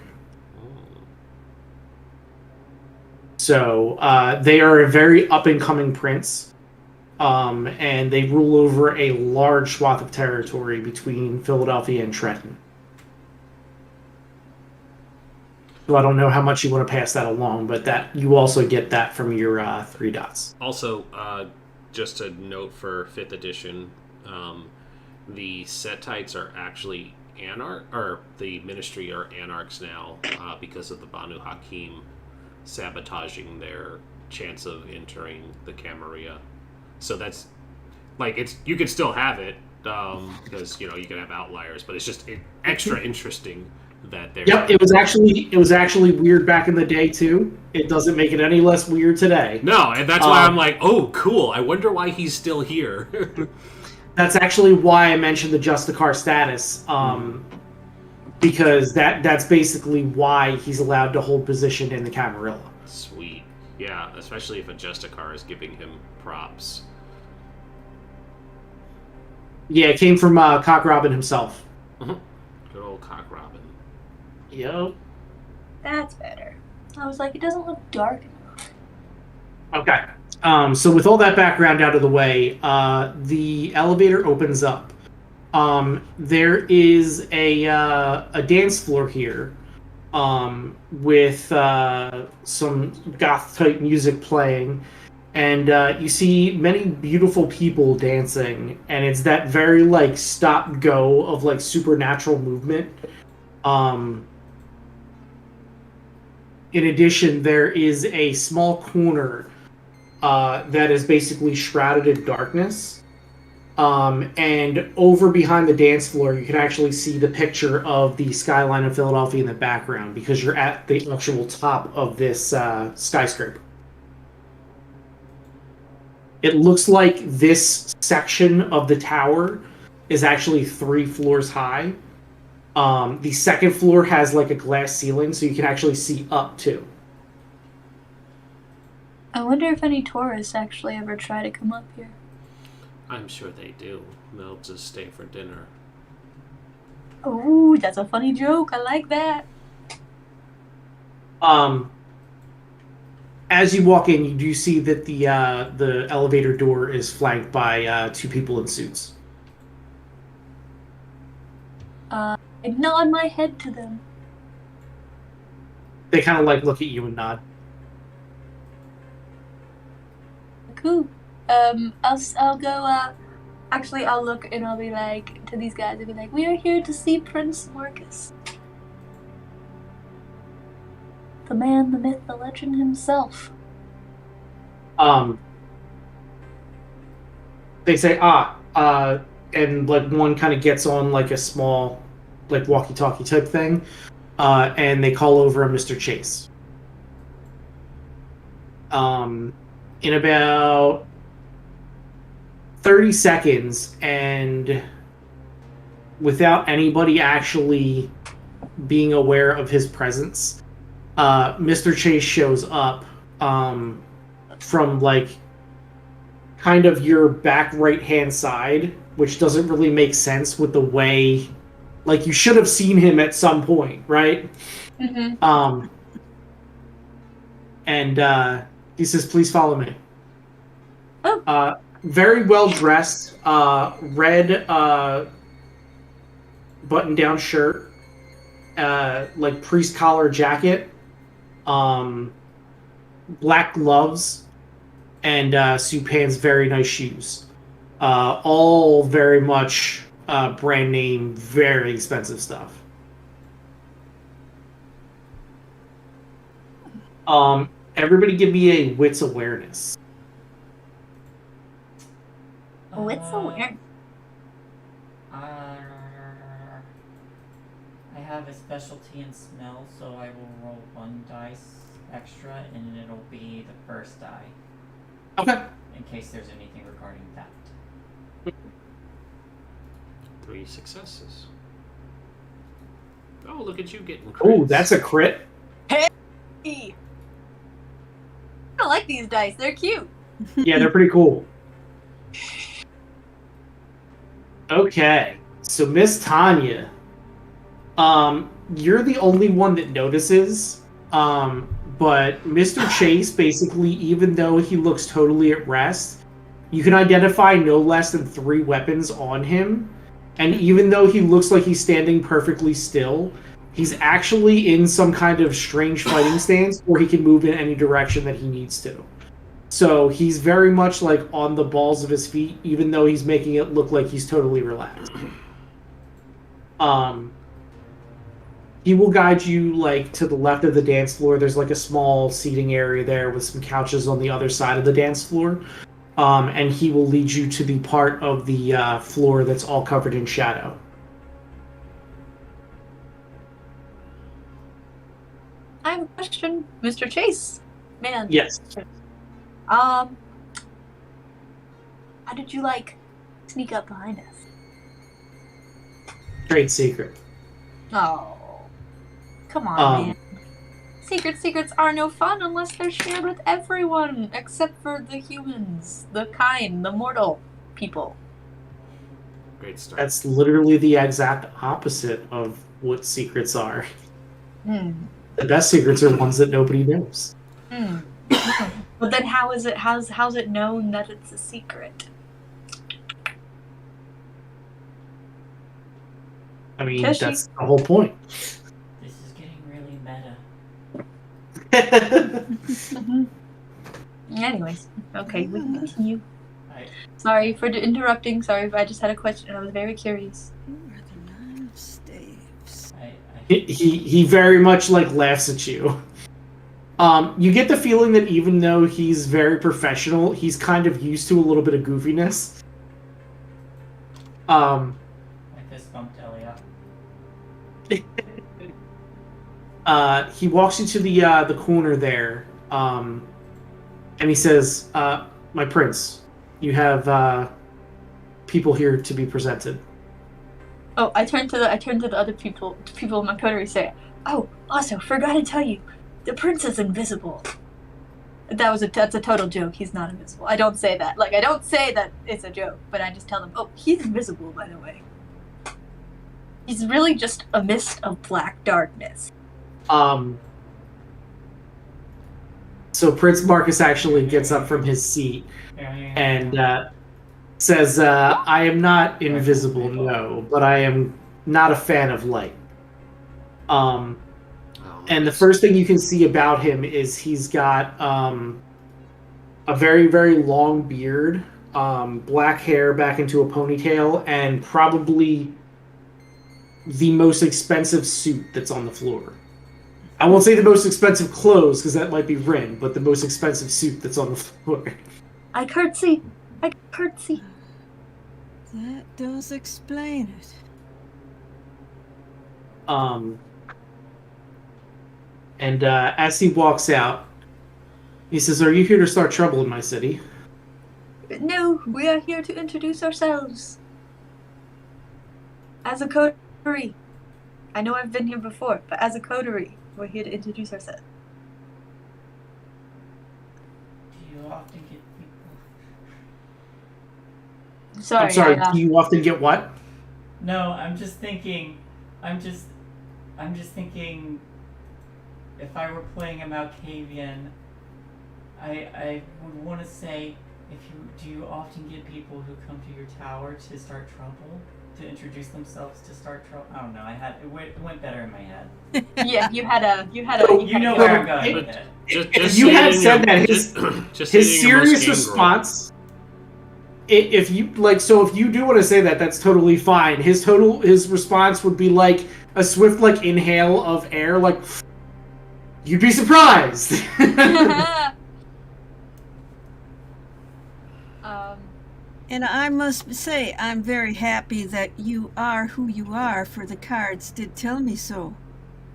So they are a very up-and-coming prince, and they rule over a large swath of territory between Philadelphia and Trenton. So I don't know how much you want to pass that along, but that you also get that from your 3 dots. Also, just a note for 5th edition, the Setites are actually the Ministry are anarchs now because of the Banu Hakim sabotaging their chance of entering the Camarilla. So that's you could still have it because you can have outliers, but it's just extra interesting that they're. Yep, it was actually weird back in the day too. It doesn't make it any less weird today. No, and that's why I'm like, oh, cool. I wonder why he's still here. That's actually why I mentioned the Justicar status, because that's basically why he's allowed to hold position in the Camarilla. Sweet. Yeah, especially if a Justicar is giving him props. Yeah, it came from Cock Robin himself. Good old Cock Robin. Yep. That's better. I was like, it doesn't look dark enough. Okay. So with all that background out of the way, the elevator opens up. There is a dance floor here, with some goth type music playing, and you see many beautiful people dancing, and it's that very stop go of supernatural movement. In addition, there is a small corner that is basically shrouded in darkness. And over behind the dance floor, you can actually see the picture of the skyline of Philadelphia in the background because you're at the actual top of this skyscraper. It looks like this section of the tower is actually 3 floors high. The second floor has a glass ceiling, so you can actually see up too. I wonder if any tourists actually ever try to come up here. I'm sure they do. They'll just stay for dinner. Oh, that's a funny joke. I like that. As you walk in, you do see that the elevator door is flanked by 2 people in suits. I nod my head to them. They kind of look at you and nod. Cool. I'll go, actually I'll look and I'll be like, to these guys, I'll be like, we are here to see Prince Marcus. The man, the myth, the legend himself. They say, and one kind of gets on a small, walkie-talkie type thing, and they call over a Mr. Chase. In about 30 seconds, and without anybody actually being aware of his presence, Mr. Chase shows up from kind of your back right hand side, which doesn't really make sense with the way you should have seen him at some point, right? Mm-hmm. And he says, please follow me. Oh. Very well dressed, red button down shirt, priest collar jacket, black gloves, and Sue Pan's very nice shoes. All very much brand name, very expensive stuff. Everybody give me a wits awareness. Wits awareness. I have a specialty in smell, so I will roll 1 dice extra, and it'll be the first die. Okay. In case there's anything regarding that. 3 successes. Oh, look at you getting crits. Oh, that's a crit. I like these dice. They're cute. Yeah, they're pretty cool. Okay, so Miss Tanya, you're the only one that notices. But Mr. Chase, basically, even though he looks totally at rest, you can identify no less than 3 weapons on him. And even though he looks like he's standing perfectly still, he's actually in some kind of strange fighting stance where he can move in any direction that he needs to. So he's very much like on the balls of his feet, even though he's making it look like he's totally relaxed. He will guide you like to the left of the dance floor. There's like a small seating area there with some couches on the other side of the dance floor. And he will lead you to the part of the floor that's all covered in shadow. I have a question, Mr. Chase. Man. Yes. How did you sneak up behind us? Trade secret. Oh. Come on, man. Secrets are no fun unless they're shared with everyone, except for the humans, the Caine, the mortal people. Great start. That's literally the exact opposite of what secrets are. The best secrets are ones that nobody knows. But then how's it known that it's a secret? I mean, that's the whole point. This is getting really meta. Anyways, okay, we can continue. Right. Sorry for interrupting. Sorry, but I just had a question and I was very curious. Who are the 9 of staves? He very much laughs at you. You get the feeling that even though he's very professional, he's kind of used to a little bit of goofiness. I fist bumped Elia. He walks you to the corner there, and he says, "My prince, you have people here to be presented." Oh, I turned to the other people in my coterie say, "Oh, also forgot to tell you, the prince is invisible." That's a total joke. He's not invisible. I don't say that. I don't say that it's a joke, but I just tell them, "Oh, he's invisible, by the way. He's really just a mist of black darkness." So Prince Marcus actually gets up from his seat and says, "I am not invisible, no, but I am not a fan of light." And the first thing you can see about him is he's got a very, very long beard, black hair back into a ponytail, and probably the most expensive suit that's on the floor. I won't say the most expensive clothes, because that might be Rin, but the most expensive suit that's on the floor. I curtsy. That does explain it. And as he walks out, he says, "Are you here to start trouble in my city?" No, we are here to introduce ourselves. As a coterie. I know I've been here before, but as a coterie, we're here to introduce ourselves. Do you often get people? Sorry. I'm sorry, do you often get what? No, I'm just thinking. I'm just thinking. If I were playing a Malkavian, I would want to say, do you often get people who come to your tower to start trouble, to introduce themselves to start trouble? I don't know. It went better in my head. Yeah, you had a. You know where I'm going with it. If you had said that, his serious response. If you if you do want to say that, that's totally fine. His response would be like a swift inhale of air, you'd be surprised. And I must say, I'm very happy that you are who you are, for the cards did tell me so.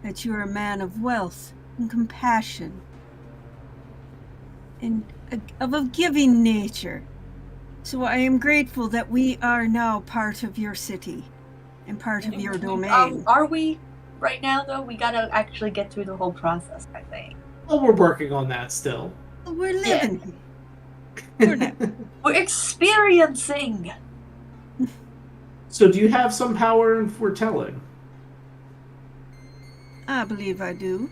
That you're a man of wealth and compassion. And of a giving nature. So I am grateful that we are now part of your city. And part of your domain. Are we? right now, though. We gotta actually get through the whole process, I think. Well, we're working on that still. We're living. We're not. We're experiencing. So do you have some power in foretelling? I believe I do.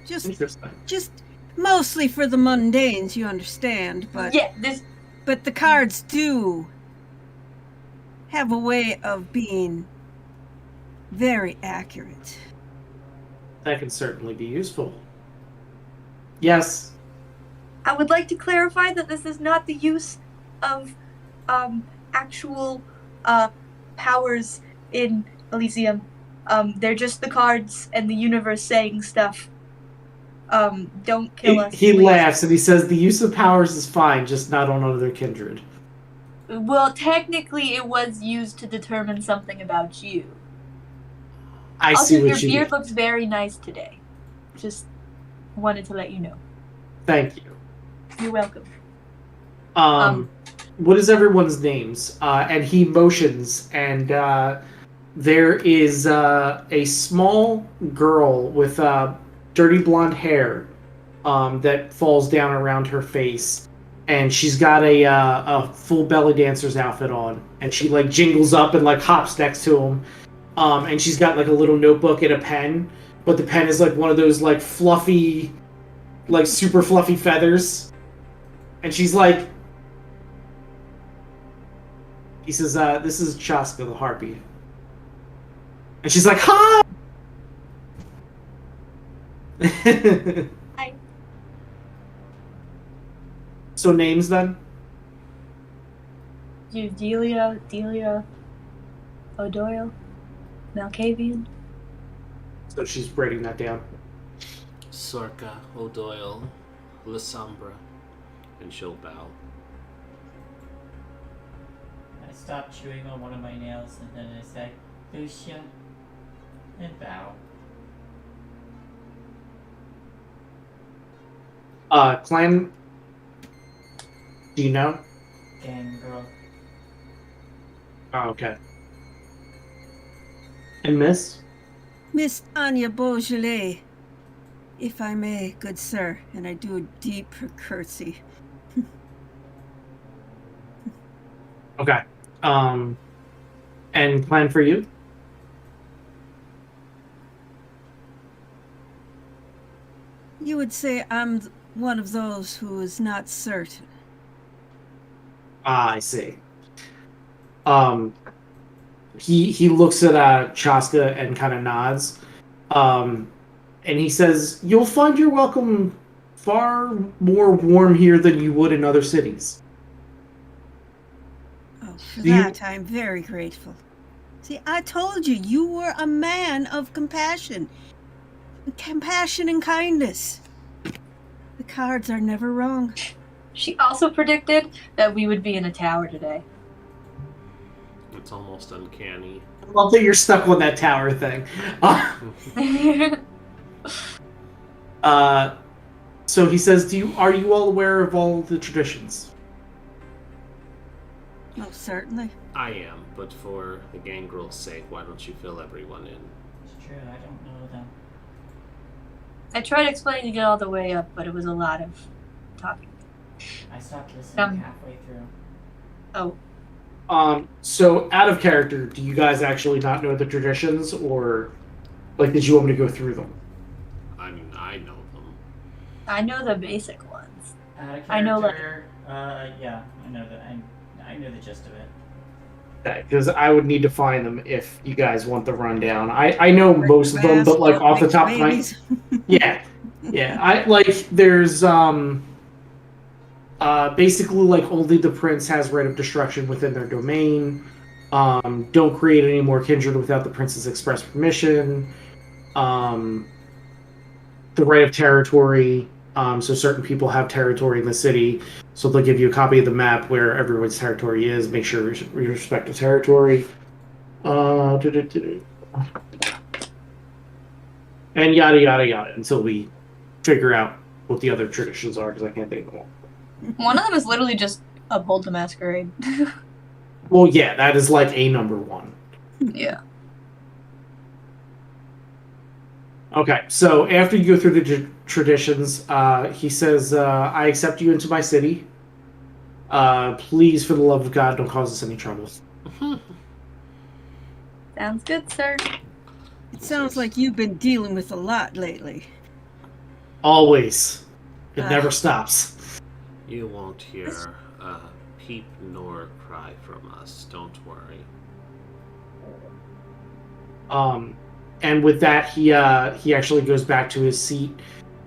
Interesting. Just mostly for the mundanes, you understand, but Yeah, but the cards do have a way of being very accurate. That can certainly be useful. Yes. I would like to clarify that this is not the use of actual powers in Elysium. They're just the cards and the universe saying stuff. Don't kill us. He please. laughs and he says the use of powers is fine, just not on other kindred. Well, technically, it was used to determine something about you. I Also, see your what you beard mean. looks very nice today. Just wanted to let you know. Thank you. You're welcome. What is everyone's names? And he motions, and there is a small girl with dirty blonde hair that falls down around her face, and she's got a full belly dancer's outfit on, and she like jingles up and like hops next to him, and she's got like a little notebook and a pen, but the pen is like one of those like fluffy, like super fluffy feathers, and she's like. He says, this is Chaska the Harpy. And she's like, hi! Hi. So names then? Delia, O'Doyle, Malkavian. So she's writing that down. Sorka, O'Doyle, Lasombra, and she'll bow. I stop chewing on one of my nails and then I say, Lucia, and bow. Clan, do you know? Gang girl. Oh, okay. And Miss? Miss Anya Beaujolais, if I may, good sir, and I do a deep curtsy. Okay. And Clan for you? You would say I'm one of those who is not certain. Ah, I see. He looks at Chaska and kind of nods. And he says, "You'll find your welcome far more warm here than you would in other cities." Oh, for Do you- that I'm very grateful. See, I told you, you were a man of compassion. Compassion and kindness. The cards are never wrong. She also predicted that we would be in a tower today. It's almost uncanny. I love that you're stuck on that tower thing. So he says, are you all aware of all the traditions? Oh, certainly. I am, but for the gangrel's sake, why don't you fill everyone in? It's true, I don't know them. I tried explaining it all the way up, but it was a lot of talking. I stopped listening halfway through. Oh, So out of character, do you guys actually not know the traditions, or like did you want me to go through them? I mean, I know them. I know the basic ones. Out of I know, like- character, yeah, I know that. I know the gist of it. Because I would need to find them if you guys want the rundown. I know most of them, but like off the top of my Babies. yeah. I like there's basically like only the prince has right of destruction within their domain. Don't create any more kindred without the prince's express permission. The right of territory. So certain people have territory in the city, so they'll give you a copy of the map where everyone's territory is. Make sure you respect the territory. And yada yada yada until we figure out what the other traditions are, because I can't think of them all. One of them is literally just Uphold the Masquerade. Well, yeah, that is like a number one. Yeah. Okay, so after you go through the traditions, he says, I accept you into my city. Please, for the love of God, don't cause us any trouble. Sounds good, sir. It sounds like you've been dealing with a lot lately. Always. It Ah. never stops. You won't hear a peep nor cry from us. Don't worry. And with that, he actually goes back to his seat.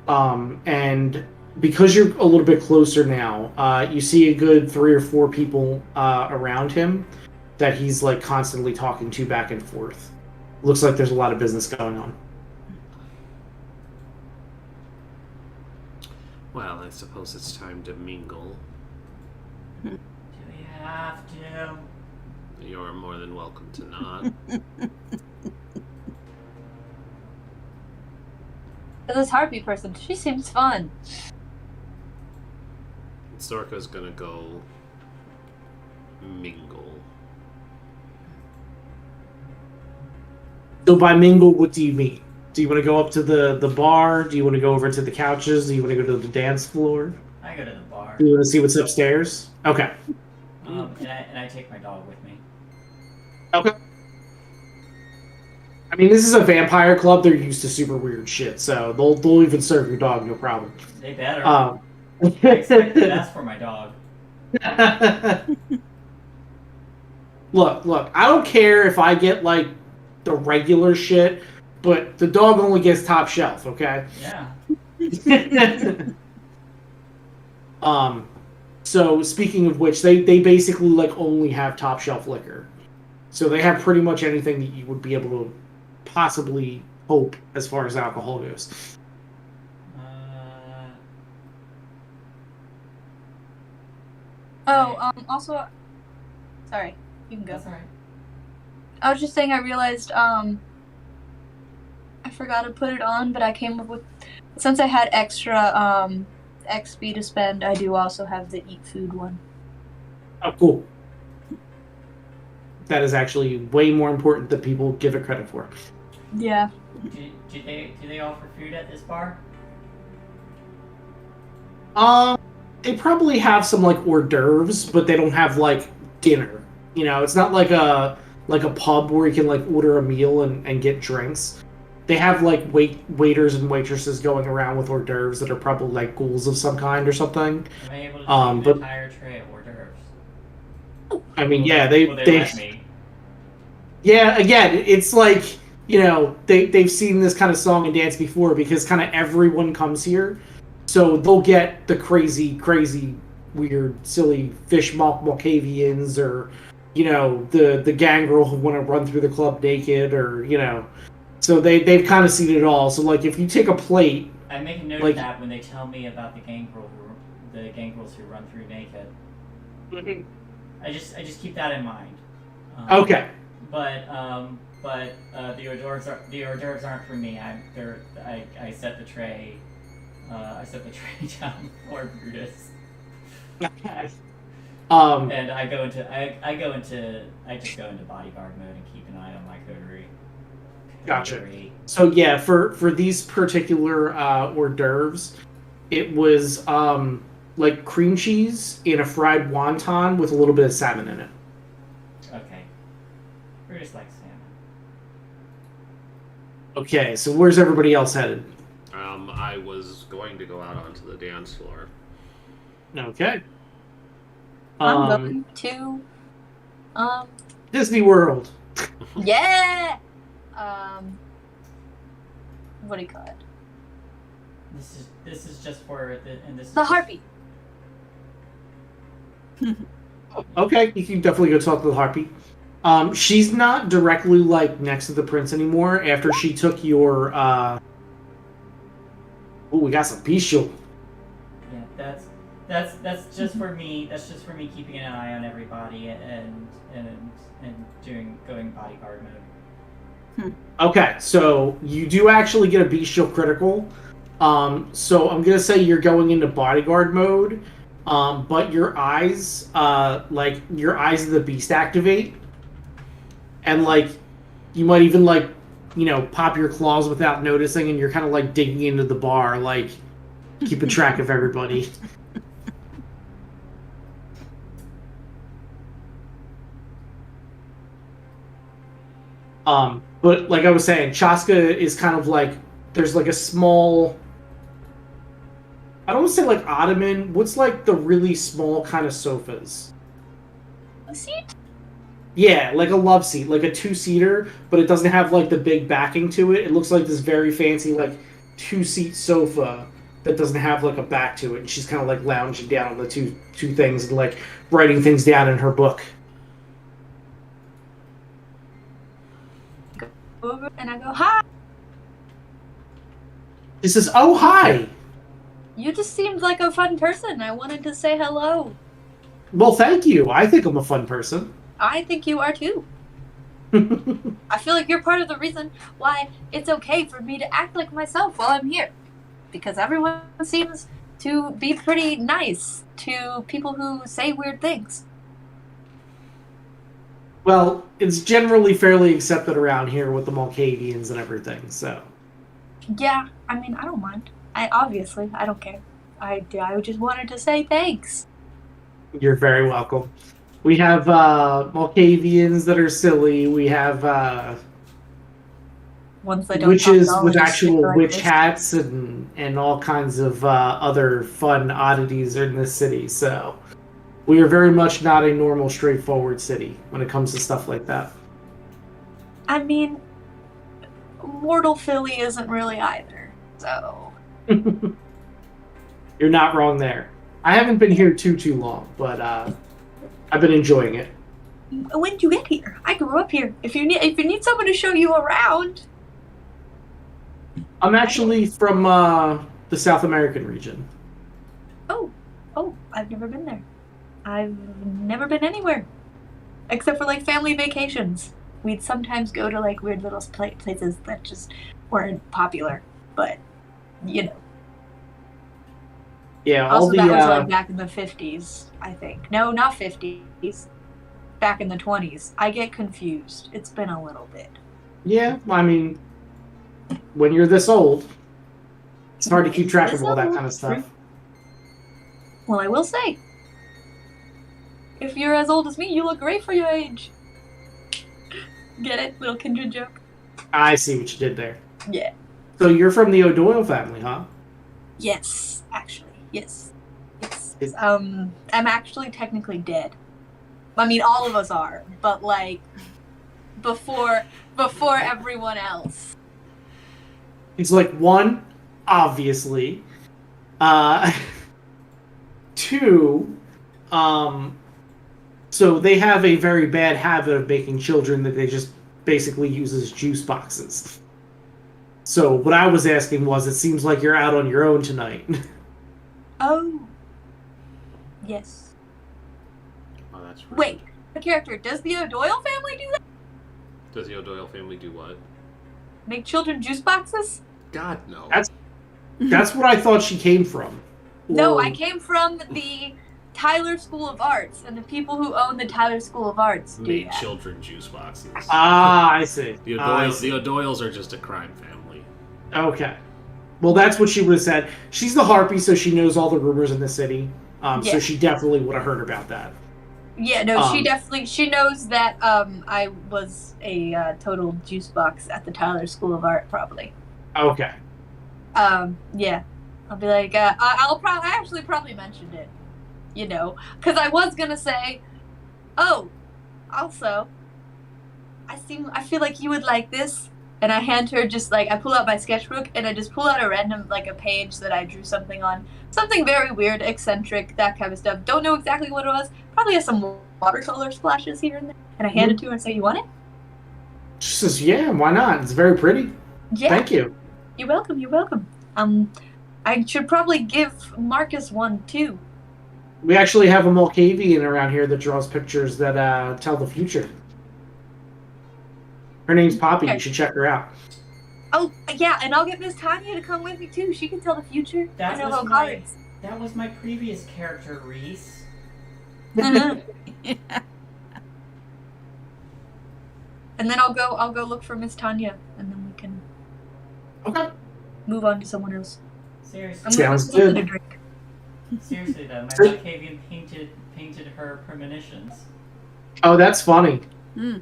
And because you're a little bit closer now, you see a good 3 or 4 people around him that he's like constantly talking to back and forth. Looks like there's a lot of business going on. Well, I suppose it's time to mingle. Do we have to? You're more than welcome to not. This Harpy person, she seems fun. Zorka's gonna go mingle. So by mingle, what do you mean? Do you want to go up to the bar? Do you want to go over to the couches? Do you want to go to the dance floor? I go to the bar. Do you want to see what's upstairs? Okay. And I take my dog with me. Okay. I mean, this is a vampire club. They're used to super weird shit, so they'll even serve your dog, no problem. They better. I expect the best for my dog. Look, I don't care if I get, like, the regular shit, but the dog only gets top shelf, okay? Yeah. So speaking of which, they basically, like, only have top shelf liquor. So they have pretty much anything that you would be able to possibly hope as far as alcohol goes. Also, sorry, you can go. That's alright. I was just saying, I realized, I forgot to put it on, but I came up with, since I had extra, XP to spend, I do also have the eat food one. Oh, cool. That is actually way more important than people give it credit for. Yeah. Do they offer food at this bar? They probably have some like hors d'oeuvres, but they don't have like dinner. You know, it's not like a pub where you can like order a meal and get drinks. They have like waiters and waitresses going around with hors d'oeuvres that are probably like ghouls of some kind or something. Am I able to take an entire tray of hors d'oeuvres? I mean, yeah, they let me. Yeah, again, it's like, you know, they've seen this kind of song and dance before because kind of everyone comes here. So they'll get the crazy, weird, silly fish Malkavians or, you know, the gangrel who want to run through the club naked or, you know. So they've kind of seen it all. So, like, if you take a plate... I make a note of that when they tell me about the gangrels who run through naked. Mm-hmm. I just keep that in mind. Okay. But the hors d'oeuvres aren't for me. I set the tray. I set the tray down for Brutus. Okay. And I just go into bodyguard mode and keep an eye on my coterie. Gotcha. So yeah, for these particular hors d'oeuvres, it was like cream cheese in a fried wonton with a little bit of salmon in it. Okay. Brutus likes salmon. Okay, so where's everybody else headed? I was going to go out onto the dance floor. Okay. I'm going to, Disney World. yeah! What do you call it? This is just for The Harpy. Okay, you can definitely go talk to the Harpy. She's not directly like next to the prince anymore after she took your Oh, we got some bestial. Yeah, that's just for me. That's just for me keeping an eye on everybody and going bodyguard mode. Okay, so you do actually get a bestial critical. So I'm gonna say you're going into bodyguard mode, but your eyes, like your eyes of the beast activate, and like you might even like pop your claws without noticing, and you're kind of like digging into the bar, like keeping track of everybody. But like I was saying, Chaska is kind of like, there's like a small, I don't want to say like ottoman. What's like the really small kind of sofas? A seat? Yeah, like a love seat, like a 2-seater, but it doesn't have like the big backing to it. It looks like this very fancy like 2-seat sofa that doesn't have like a back to it. And she's kind of like lounging down on the two things and like writing things down in her book. Over and I go, hi. She says, "Oh, hi. You just seemed like a fun person. I wanted to say hello. Well, thank you. I think I'm a fun person." I think you are too. I feel like you're part of the reason why it's okay for me to act like myself while I'm here. Because everyone seems to be pretty nice to people who say weird things. Well, it's generally fairly accepted around here with the Malkavians and everything, so. Yeah, I mean, I don't mind. I don't care. I just wanted to say thanks. You're very welcome. We have Malkavians that are silly. We have Once I don't witches talk, with I'll just actual stick like witch this. hats and all kinds of other fun oddities in this city. So we are very much not a normal, straightforward city when it comes to stuff like that. I mean, mortal Philly isn't really either. So You're not wrong there. I haven't been here too long, but I've been enjoying it. when did you get here? I grew up here. If you need someone to show you around. I'm actually from the South American region. Oh, I've never been there. I've never been anywhere. Except for like family vacations. We'd sometimes go to like weird little places that just weren't popular. But, Yeah, all Also, the that was like back in the 50s, I think. No, not 50s. Back in the 20s. I get confused. It's been a little bit. yeah. I mean, when you're this old, it's hard to keep track of This all that old? kind of stuff. Well, I will say, if you're as old as me, you look great for your age. Get it? Little kindred joke? I see what you did there. Yeah. So you're from the O'Doyle family, huh? Yes, actually. Yes. Is- I'm actually technically dead. I mean, all of us are, but like before everyone else. It's like, one, obviously. 2, so they have a very bad habit of making children that they just basically use as juice boxes. So what I was asking was, it seems like you're out on your own tonight. Oh. Yes. Oh, that's right. Wait, the character, does the O'Doyle family do that? Does the O'Doyle family do what? Make children juice boxes? God, no. That's what I thought she came from. No, Or- I came from the Tyler School of Arts, and the people who own the Tyler School of Arts do Made that. children juice boxes. Ah, I see. The I O'Doyles, see. the O'Doyles are just a crime family. Okay. Well, that's what she would have said. She's the Harpy, so she knows all the rumors in the city. So Yeah. she definitely would have heard about that. Yeah, no, Um, she knows that I was a total juice box at the Tyler School of Art, probably. Okay. Yeah. I'll be like, I actually probably mentioned it, because I was gonna say, oh, also, I feel like you would like this, and I hand her just like, I pull out my sketchbook, and I just pull out a random, like, a page that I drew something on, something very weird, eccentric, that kind of stuff, don't know exactly what it was, probably has some watercolor splashes here and there, and I hand it to her and say, you want it? She says, yeah, why not? It's very pretty. Yeah. Thank you. You're welcome. I should probably give Marcus one, too. We actually have a Malkavian around here that draws pictures that tell the future. Her name's Poppy. Okay. You should check her out. Oh, yeah, and I'll get Miss Tanya to come with me, too. She can tell the future. That I know was how my- cards. That was my previous character, Reese. And then I'll go look for Miss Tanya, and then we Okay. Move on to someone else. Seriously, I'm gonna go Sounds get something good. to drink. seriously though, my Malkavian painted her premonitions. Oh, that's funny. Hmm.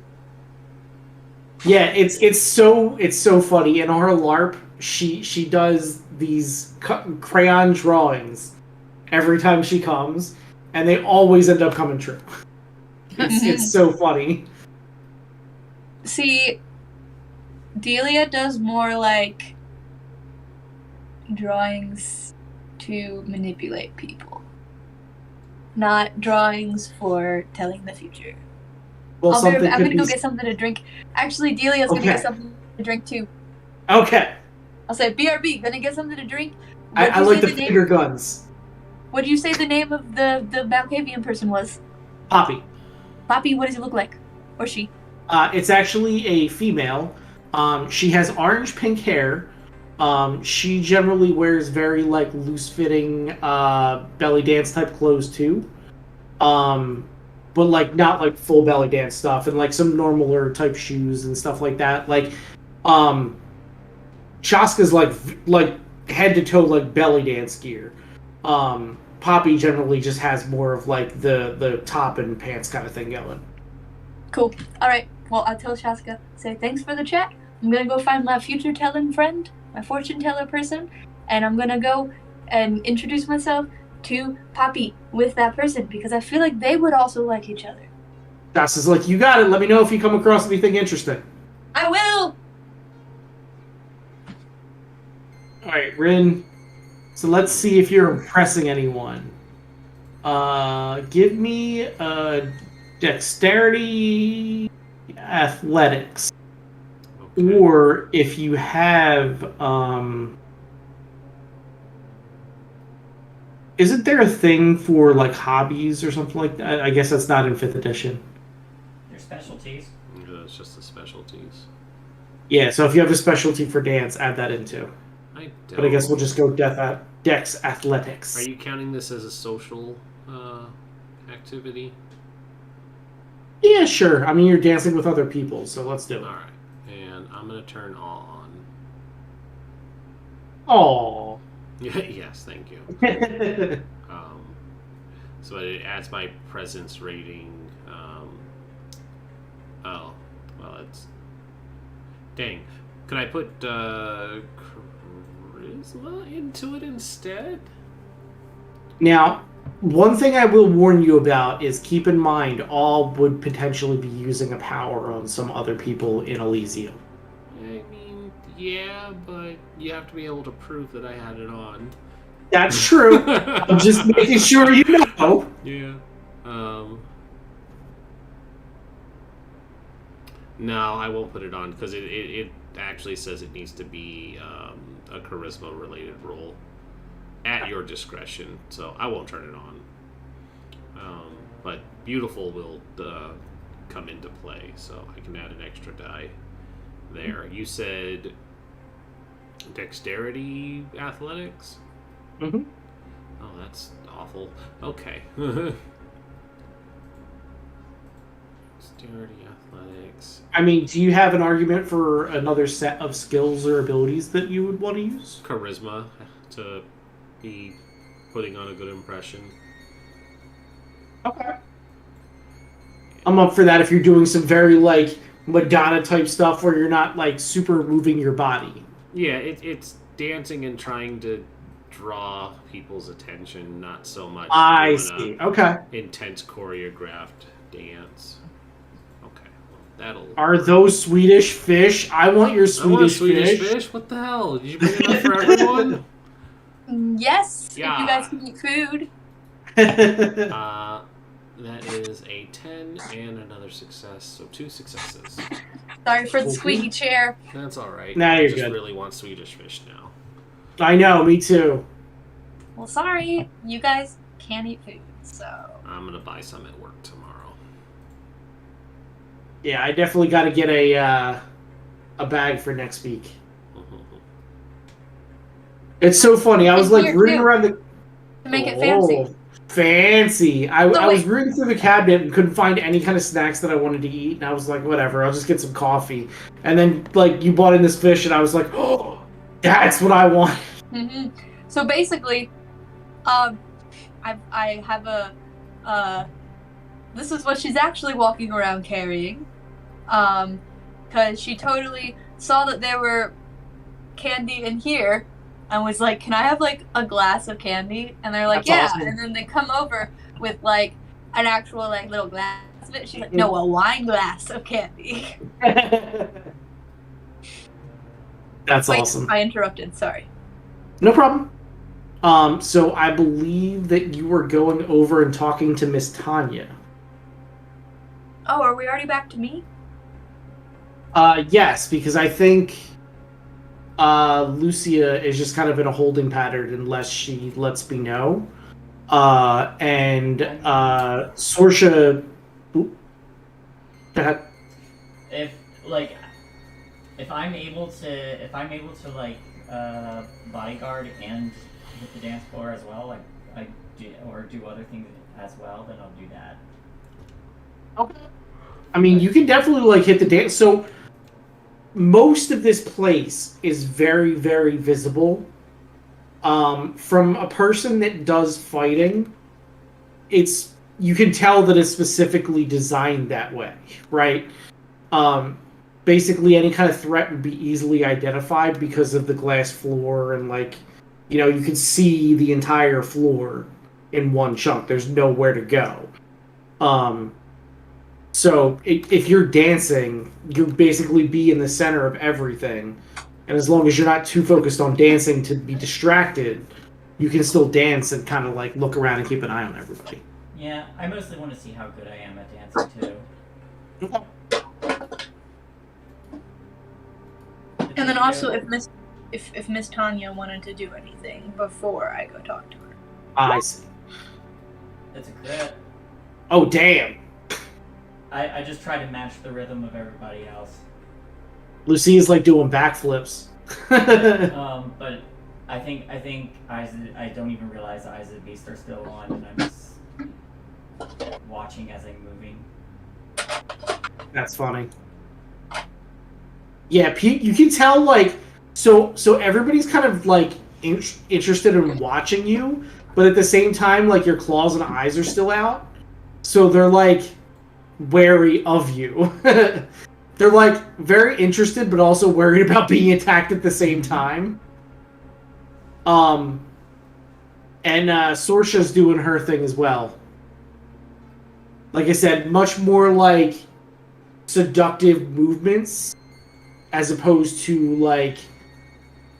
Yeah, it's so funny. In her LARP, she does these crayon drawings every time she comes, and they always end up coming true. It's so funny. See, Delia does more like drawings to manipulate people, not drawings for telling the future. Well, I'm something gonna could go be get something to drink. Actually, Delia's gonna Okay. get something to drink too. okay. I'll say, BRB, gonna get something to drink. I like the finger guns. What'd you say the name of the Malkavian person was? Poppy. Poppy, what does he look like? Or she? It's actually a female. She has orange pink hair. She generally wears very like loose fitting belly dance type clothes too. But like not like full belly dance stuff, and like some normaler type shoes and stuff like that. Like Shaska's like head to toe like belly dance gear. Poppy generally just has more of like the top and pants kind of thing going. Cool. Alright, well, I'll tell Shaska, say thanks for the chat. I'm gonna go find my future telling friend, my fortune teller person, and I'm gonna go and introduce myself to Poppy with that person because I feel like they would also like each other. Shaska's like, you got it. Let me know if you come across anything interesting. I will! All right, Rin. So let's see if you're impressing anyone. Give me a dexterity, athletics, Okay. or if you have, isn't there a thing for like hobbies or something like that? I guess that's not in 5th edition. Their specialties. It's just the specialties. Yeah, so if you have a specialty for dance, add that in too. I don't. But I guess we'll just go dex athletics. Are you counting this as a social activity? Yeah, sure. I mean, you're dancing with other people, so let's do it. All right, and I'm gonna turn on. Aww. Yes, thank you. So it adds my presence rating. Oh, well, it's dang. Could I put charisma into it instead? Now, one thing I will warn you about is keep in mind all would potentially be using a power on some other people in Elysium. I mean, yeah, but you have to be able to prove that I had it on. That's true. I'm just making sure you know. Yeah. No, I won't put it on because it actually says it needs to be a charisma related roll at your discretion. So I won't turn it on. But beautiful will come into play, so I can add an extra die there. You said dexterity athletics? Mm-hmm. Oh, that's awful. Okay. Dexterity athletics. I mean, do you have an argument for another set of skills or abilities that you would want to use? Charisma to be putting on a good impression. Okay. I'm up for that if you're doing some very, like, Madonna type stuff where you're not, like, super moving your body. Yeah, it's dancing and trying to draw people's attention, not so much I doing see. a Okay. intense choreographed dance. Okay, well, that'll... Are those Swedish fish? I want your I want Swedish fish? What the hell? Did you bring enough for everyone? Yes, if Yeah. you guys can eat food. That is a 10 and another success, so 2 successes. Sorry for the Okay. squeaky chair. That's alright. Nah, I you're just good. really want Swedish fish now. I know, me too. Well, sorry, you guys can't eat food, so. I'm gonna buy some at work tomorrow. Yeah, I definitely got to get a bag for next week. It's so funny. I was like Here, rooting too. around the. To make it fancy. Oh, fancy. I So was wait. rooting through the cabinet and couldn't find any kind of snacks that I wanted to eat, and I was like, whatever, I'll just get some coffee. And then like you bought in this fish, and I was like, oh, That's what I want. So basically, I have this is what she's actually walking around carrying, because she totally saw that there were candy in here, and was like, "Can I have like a glass of candy?" And they're like, That's "Yeah." awesome. And then they come over with like an actual like little glass of it. She's like, "No, a wine glass of candy." That's Wait, awesome. I interrupted. Sorry. No problem. So I believe that you were going over and talking to Miss Tanya. Oh, are we already back to me? Yes, because I think Lucia is just kind of in a holding pattern unless she lets me know. And Sorsha. Go ahead. If I'm able to like bodyguard and hit the dance floor as well, like I do, or do other things as well, then I'll do that. Okay. I mean, you can definitely like hit the dance. So most of this place is very, very visible. From a person that does fighting, you can tell that it's specifically designed that way, right? Basically, any kind of threat would be easily identified because of the glass floor and like, you can see the entire floor in one chunk. There's nowhere to go. So if you're dancing, you'll basically be in the center of everything. And as long as you're not too focused on dancing to be distracted, you can still dance and kind of like look around and keep an eye on everybody. Yeah, I mostly want to see how good I am at dancing too. And then also, if Miss Tanya wanted to do anything before I go talk to her. I see. It's a crit. Oh, damn. I just try to match the rhythm of everybody else. Lucia's like doing backflips. But I think I don't even realize the Eyes of the Beast are still on, and I'm just watching as I'm moving. That's funny. Yeah, you can tell like so everybody's kind of like interested in watching you, but at the same time like your claws and eyes are still out, so they're like wary of you. They're like very interested, but also worried about being attacked at the same time. And Sorsha's doing her thing as well. Like I said, much more like seductive movements as opposed to like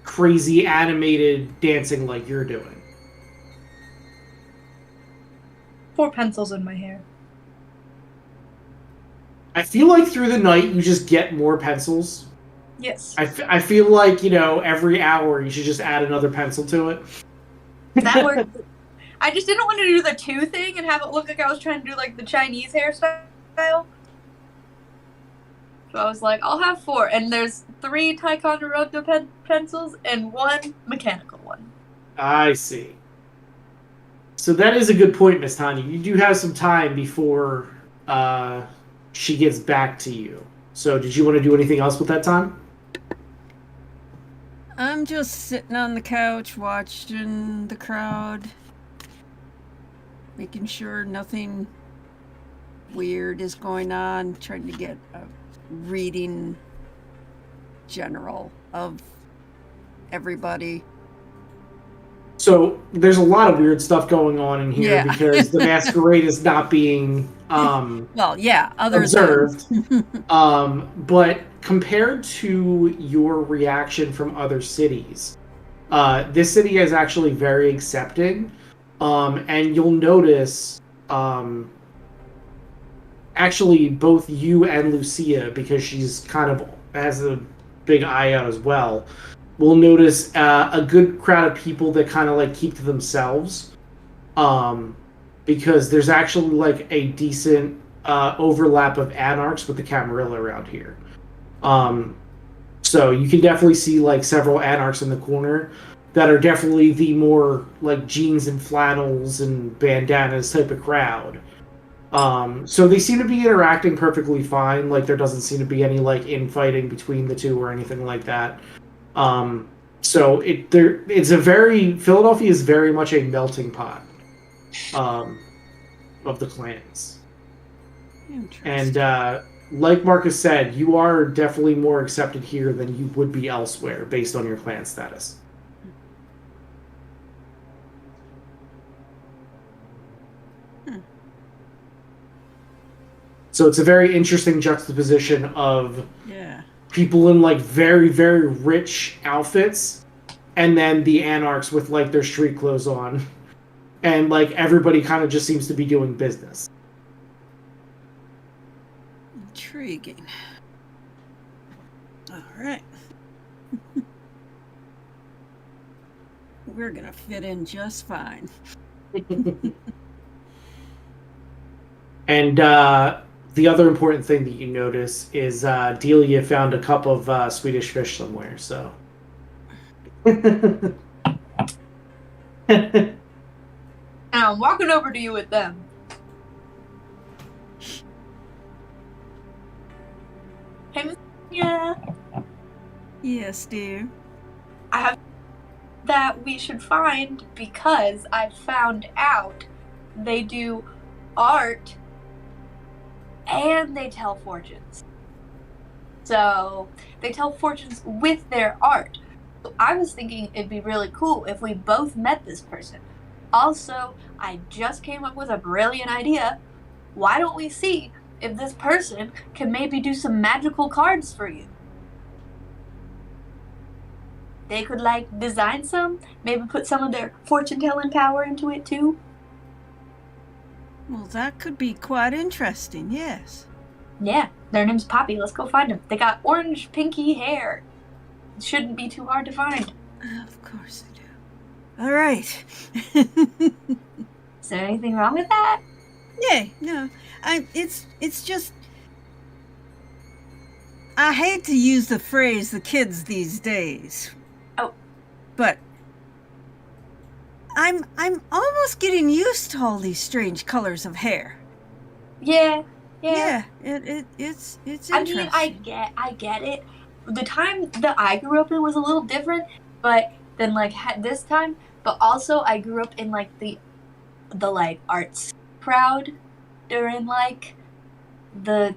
crazy animated dancing like you're doing. 4 pencils in my hair. I feel like through the night you just get more pencils. Yes. I feel like, every hour you should just add another pencil to it. That worked. I just didn't want to do the 2 thing and have it look like I was trying to do like the Chinese hairstyle. So I was like, I'll have 4. And there's 3 Ticonderoga pencils and 1 mechanical one. I see. So that is a good point, Miss Tanya. You do have some time before she gets back to you. So did you want to do anything else with that time? I'm just sitting on the couch watching the crowd, making sure nothing weird is going on, trying to get a reading general of everybody. So there's a lot of weird stuff going on in here because the masquerade is not being observed. But compared to your reaction from other cities, this city is actually very accepting. And you'll notice, actually, both you and Lucia, because she's kind of has a big eye out as well, will notice a good crowd of people that kind of like keep to themselves. Because there's actually like a decent overlap of anarchs with the Camarilla around here. So you can definitely see like several anarchs in the corner that are definitely the more like jeans and flannels and bandanas type of crowd. So they seem to be interacting perfectly fine. Like there doesn't seem to be any like infighting between the two or anything like that. So Philadelphia is very much a melting pot of the clans. Interesting. And like Marcus said, you are definitely more accepted here than you would be elsewhere based on your clan status. So it's a very interesting juxtaposition of people in like very, very rich outfits, and then the anarchs with like their street clothes on, and like everybody kind of just seems to be doing business. Intriguing. All right. We're gonna fit in just fine. And the other important thing that you notice is Delia found a cup of Swedish fish somewhere. So. And I'm walking over to you with them. Hey, Miss. Yeah. Yes, dear. I have that we should find because I found out they do art and they tell fortunes. So they tell fortunes with their art. So I was thinking it'd be really cool if we both met this person. Also, I just came up with a brilliant idea. Why don't we see if this person can maybe do some magical cards for you? They could like design some, maybe put some of their fortune-telling power into it too. Well, that could be quite interesting, yes. Yeah, their name's Poppy. Let's go find them. They got orange, pinky hair. It shouldn't be too hard to find. Of course they do. All right. Is there anything wrong with that? Yeah, no. It's just I hate to use the phrase the kids these days. Oh. But I'm almost getting used to all these strange colors of hair. Yeah. It's interesting. I mean, I get it. The time that I grew up in was a little different, but than like this time. But also, I grew up in like the like arts crowd during like the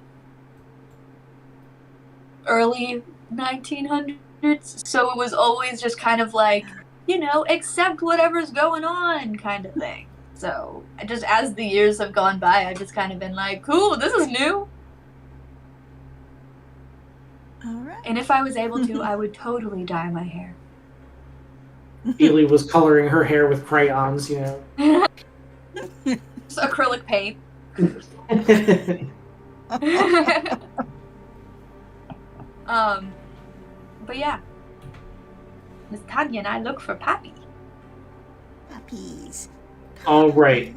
early 1900s. So it was always just kind of like, you know, accept whatever's going on kind of thing. So just as the years have gone by, I've just kind of been like, cool, this is new. All right. And if I was able to, I would totally dye my hair. Delia was coloring her hair with crayons, you know. Just acrylic paint. But yeah. Miss Tanya and I look for Poppy. Puppies. All right.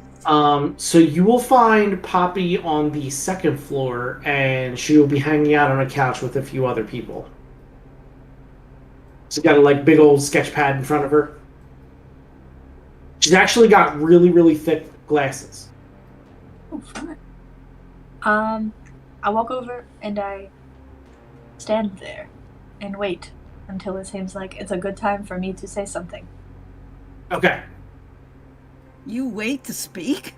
So you will find Poppy on the second floor, and she will be hanging out on a couch with a few other people. She's got a like big old sketch pad in front of her. She's actually got really, really thick glasses. Oh, fun. I walk over and I stand there and wait until it seems like it's a good time for me to say something. Okay. You wait to speak?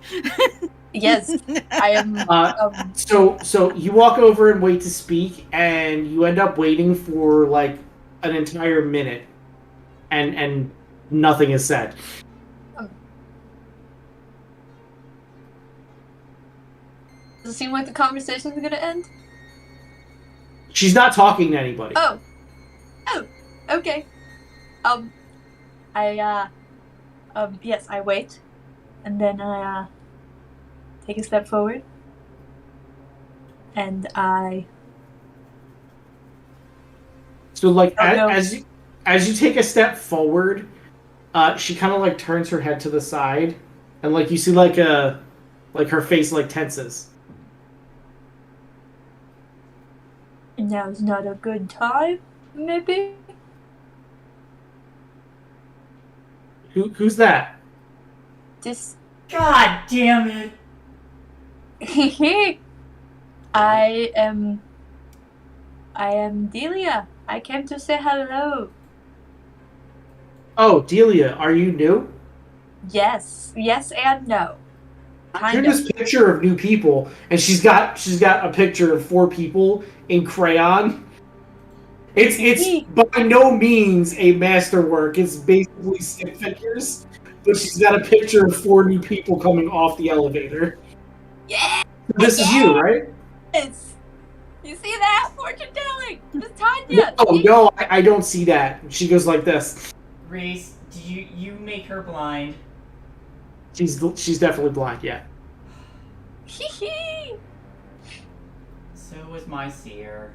Yes, I am. So you walk over and wait to speak, and you end up waiting for like an entire minute, and nothing is said. Does it seem like the conversation's gonna end? She's not talking to anybody. Oh, okay. Yes, I wait, and then I take a step forward, and I. So like no. as you take a step forward, she kind of like turns her head to the side, and like you see like her face like tenses. Now's not a good time, maybe? Who's that? Just... God damn it! I am Delia. I came to say hello. Oh, Delia, are you new? Yes, yes, and no. Here's Kind of. this picture of new people, and she's got a picture of 4 people in crayon. It's by no means a masterwork. It's basically stick figures, but she's got a picture of 4 new people coming off the elevator. Yeah. This is you, right? Yes. You see that? Fortune telling. Miss Tanya. Oh see? no, I don't see that. She goes like this. Reese, do you make her blind? She's definitely blind. Yeah. Hee hee. So was my seer.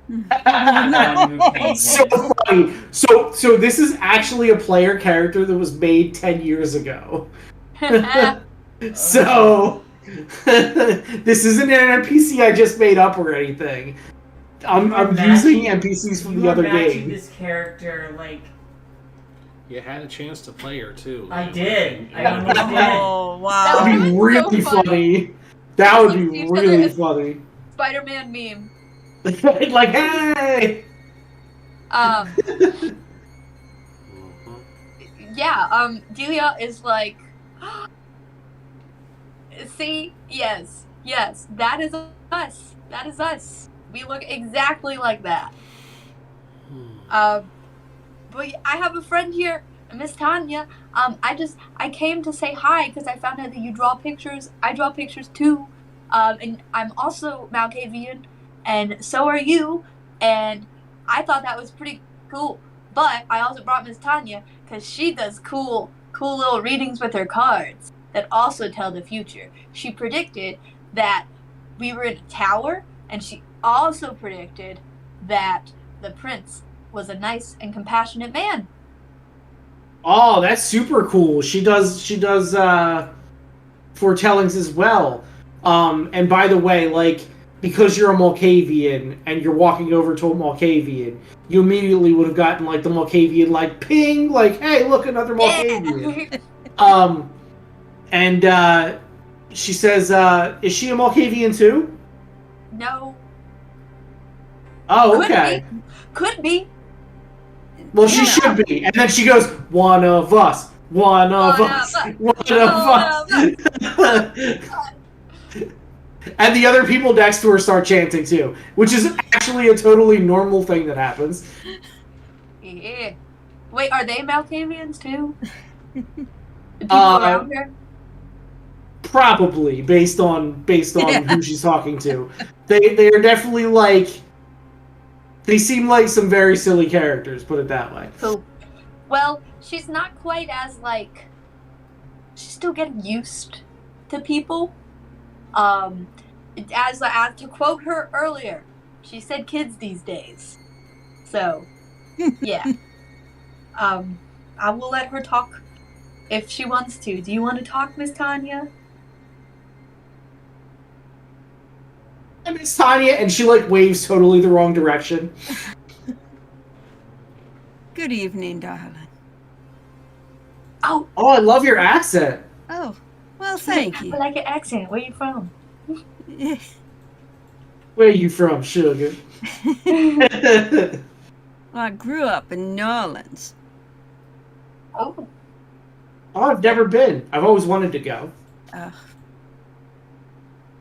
It's so funny. So this is actually a player character that was made 10 years ago. So this isn't an NPC I just made up or anything. I'm using NPCs from the other game. This character, like, You had a chance to play her too. I did. I Yeah. almost did. Oh, wow. That would be That was really so funny. funny. That would be Each other really as- funny. Spider-Man meme. Like, hey! Mhm. Yeah, Delia is like, see, yes, that is us. That is us. We look exactly like that. But I have a friend here, Miss Tanya. I came to say hi because I found out that you draw pictures. I draw pictures too. And I'm also Malkavian, and so are you. And I thought that was pretty cool. But I also brought Miss Tanya because she does cool little readings with her cards that also tell the future. She predicted that we were in a tower, and she also predicted that the prince was a nice and compassionate man. Oh, that's super cool. She does foretellings as well. And by the way, like, because you're a Malkavian and you're walking over to a Malkavian, you immediately would have gotten like the Malkavian like ping, like, hey, look, another Malkavian. And she says, is she a Malkavian too? No. Oh, okay. Could be. Well, she Yeah. should be. And then she goes, one of us. One of us. One of us. And the other people next to her start chanting too, which is actually a totally normal thing that happens. Yeah. Wait, are they Malkavians too? The people around her? Probably, based on who she's talking to. They are definitely like, they seem like some very silly characters, put it that way. Cool. Well, she's not quite as like, she's still getting used to people. As to quote her earlier, she said kids these days. So, yeah. I will let her talk if she wants to. Do you want to talk, Miss Tanya? And Miss Tanya, and she like waves totally the wrong direction. Good evening, darling. Oh, I love your accent. Oh, well, thank I you. like your accent. Where you from? Where are you from, sugar? Well, I grew up in New Orleans. Oh, I've never been. I've always wanted to go.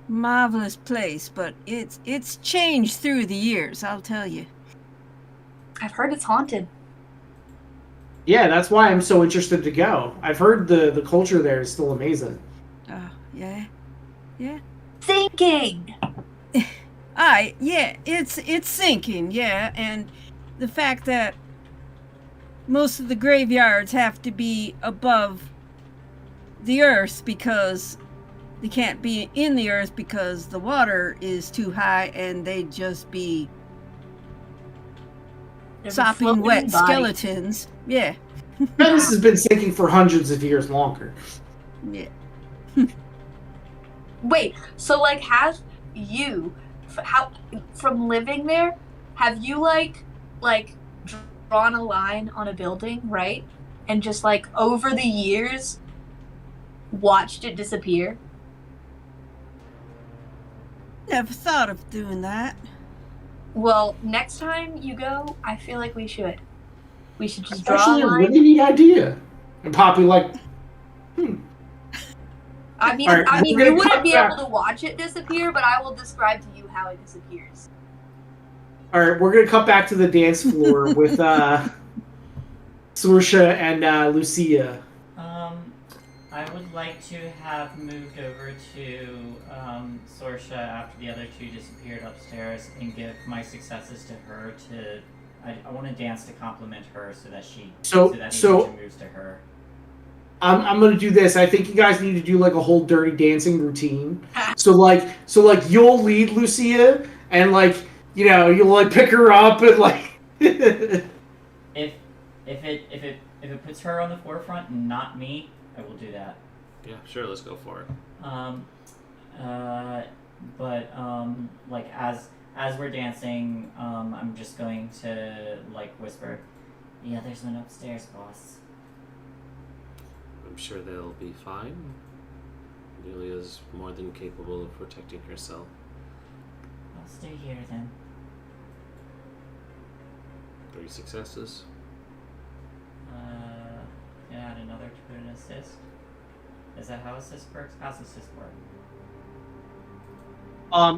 Marvelous place, but it's changed through the years, I'll tell you. I've heard it's haunted. Yeah, that's why I'm so interested to go. I've heard the culture there is still amazing. Oh, yeah? Yeah? Thinking. Yeah, it's sinking, yeah, and the fact that most of the graveyards have to be above the earth because they can't be in the earth because the water is too high and they'd just be sopping wet skeletons. Yeah. Venice has been sinking for hundreds of years longer. Yeah. Wait, so like, have you, from living there, have you like drawn a line on a building, right? And just like over the years, watched it disappear? Never thought of doing that. Well, next time you go, I feel like we should. We should just That's draw actually a a line. really neat idea. And Poppy like, I mean, All right, I mean, we're gonna you wouldn't cut be back. able to watch it disappear, but I will describe to you how it disappears. all right, we're gonna cut back to the dance floor with Sorsha and Lucia. I would like to have moved over to Sorsha after the other two disappeared upstairs and give my successes to her to. I want to dance to compliment her so that he moves to her. I'm gonna do this. I think you guys need to do like a whole dirty dancing routine. So like you'll lead Lucia and like you'll like pick her up and like. If it puts her on the forefront and not me, I will do that. Yeah, sure. Let's go for it. But like as we're dancing, I'm just going to like whisper, "Yeah, there's one upstairs, boss." I'm sure they'll be fine. Delia's more than capable of protecting herself. I'll stay here then. 3 successes. Add another to an assist. Is that how assist works? How's assist work?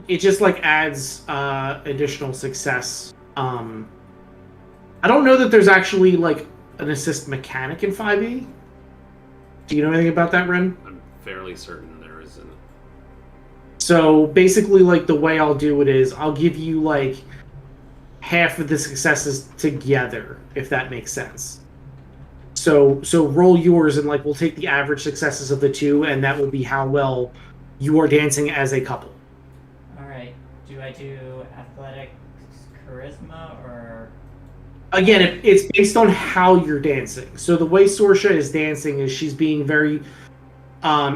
It just like adds additional success. I don't know that there's actually like an assist mechanic in 5e. Do you know anything about that, Ren? I'm fairly certain there isn't. So basically, like the way I'll do it is I'll give you like half of the successes together, if that makes sense. So roll yours and like we'll take the average successes of the two, and that will be how well you are dancing as a couple. All right. Do I do athletics, charisma, or? Again, it's based on how you're dancing. So the way Sorsha is dancing is she's being very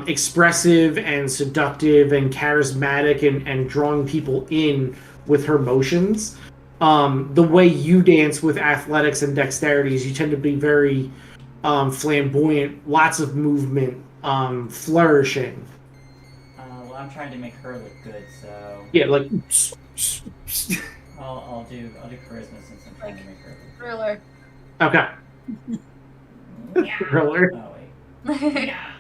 expressive and seductive and charismatic and drawing people in with her motions. The way you dance with athletics and dexterity is you tend to be very flamboyant, lots of movement, flourishing. Well, I'm trying to make her look good, so Yeah, like. I'll do charisma since I'm trying to make her look Thriller. Okay. good. Yeah. Thriller. Oh wait. Yeah.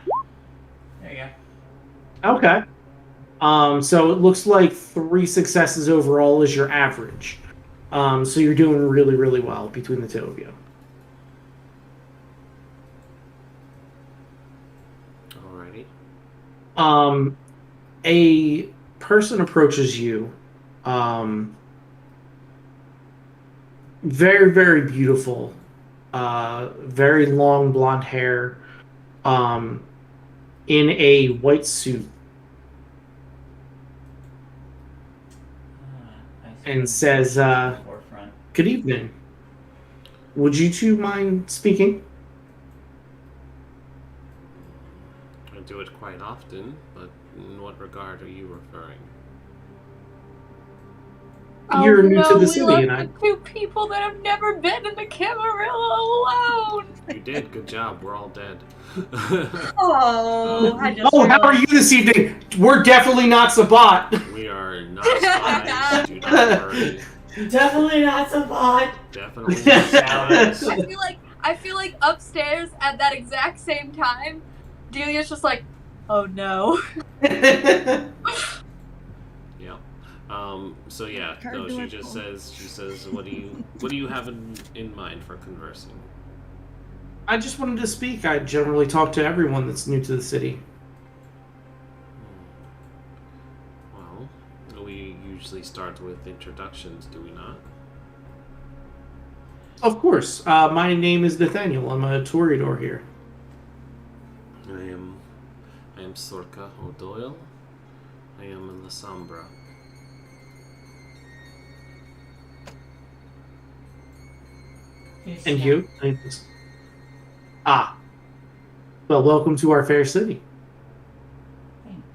There you go. Okay. So it looks like 3 successes overall is your average. So you're doing really, really well between the two of you. Alrighty. A person approaches you. Very, very beautiful. Very long blonde hair. In a white suit. And says, "Good evening. Would you two mind speaking?" I do it quite often, but in what regard are you referring? You're new to the we city, left and the 2 people that have never been in the Camarilla alone. You did. Good job. We're all dead. Oh, I just how are you this evening? We're definitely not Sabat. We are not spies. Do not worry. Definitely not Sabat. Definitely not spies. I feel like upstairs at that exact same time, Delia's just like, oh no. Yep. So yeah, Can't no, do she it. just says, what do you have in mind for conversing? I just wanted to speak. I generally talk to everyone that's new to the city. Well, we usually start with introductions, do we not? Of course. My name is Nathaniel. I'm a Toreador here. I am Sorka O'Doyle. I am in La Sombra. And you? Ah. Well, welcome to our fair city. Thanks.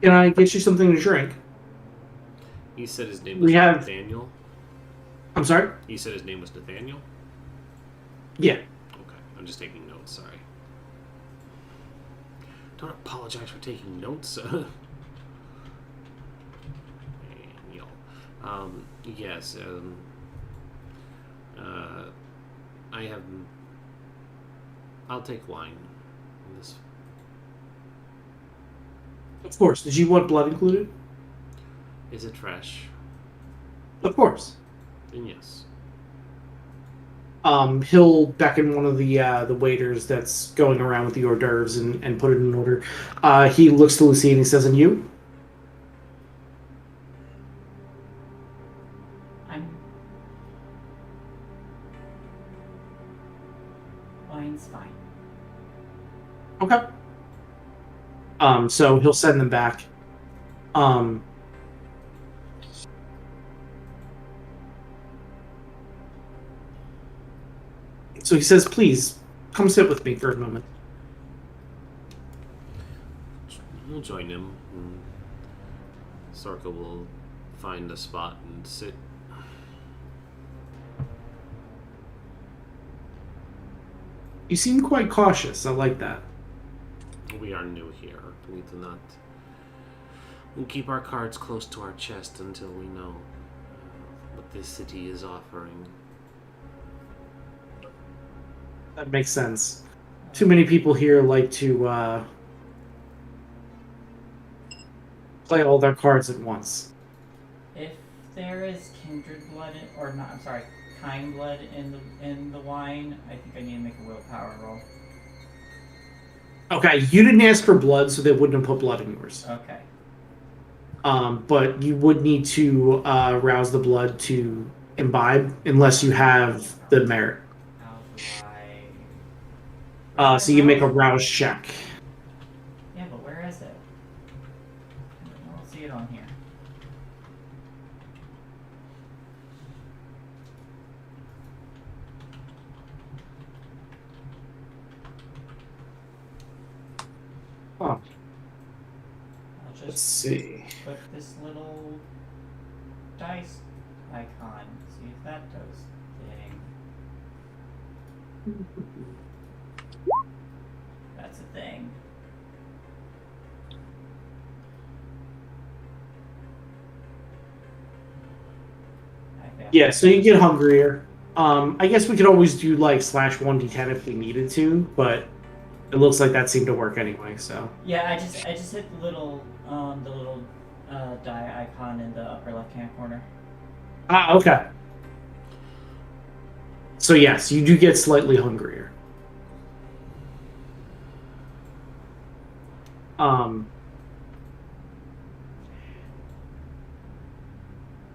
Can I get you something to drink? He said his name We was have- Nathaniel. I'm sorry? He said his name was Nathaniel? Yeah. Okay, I'm just taking notes, sorry. Don't apologize for taking notes. Daniel. Yes, I have. I'll take wine. This Of course. Did you want blood included? is it fresh? Of course. Then yes. He'll beckon one of the waiters that's going around with the hors d'oeuvres and put it in order. He looks to Lucy and he says, "And you?" Wine's fine. Okay. So he'll send them back. So he says, "Please, come sit with me for a moment." We'll join him. And Sorka will find a spot and sit. You seem quite cautious. I like that. We are new here. We do not. We keep our cards close to our chest until we know what this city is offering. That makes sense. Too many people here like to play all their cards at once. If there is kindred blood or not, I'm sorry, Caine blood in the wine, I think I need to make a willpower roll. Okay, you didn't ask for blood, so they wouldn't have put blood in yours. Okay. But you would need to rouse the blood to imbibe, unless you have the merit. How do I? So you make a rouse check. Yeah, but where is it? I don't see it on here. Oh, I'll let's just see. put this little dice icon. See if that does thing. That's a thing. I failed. Yeah, so you get hungrier. I guess we could always do like /1d10 if we needed to, but it looks like that seemed to work anyway. So Yeah, I just hit the little die icon in the upper left hand corner. okay. So yes, you do get slightly hungrier.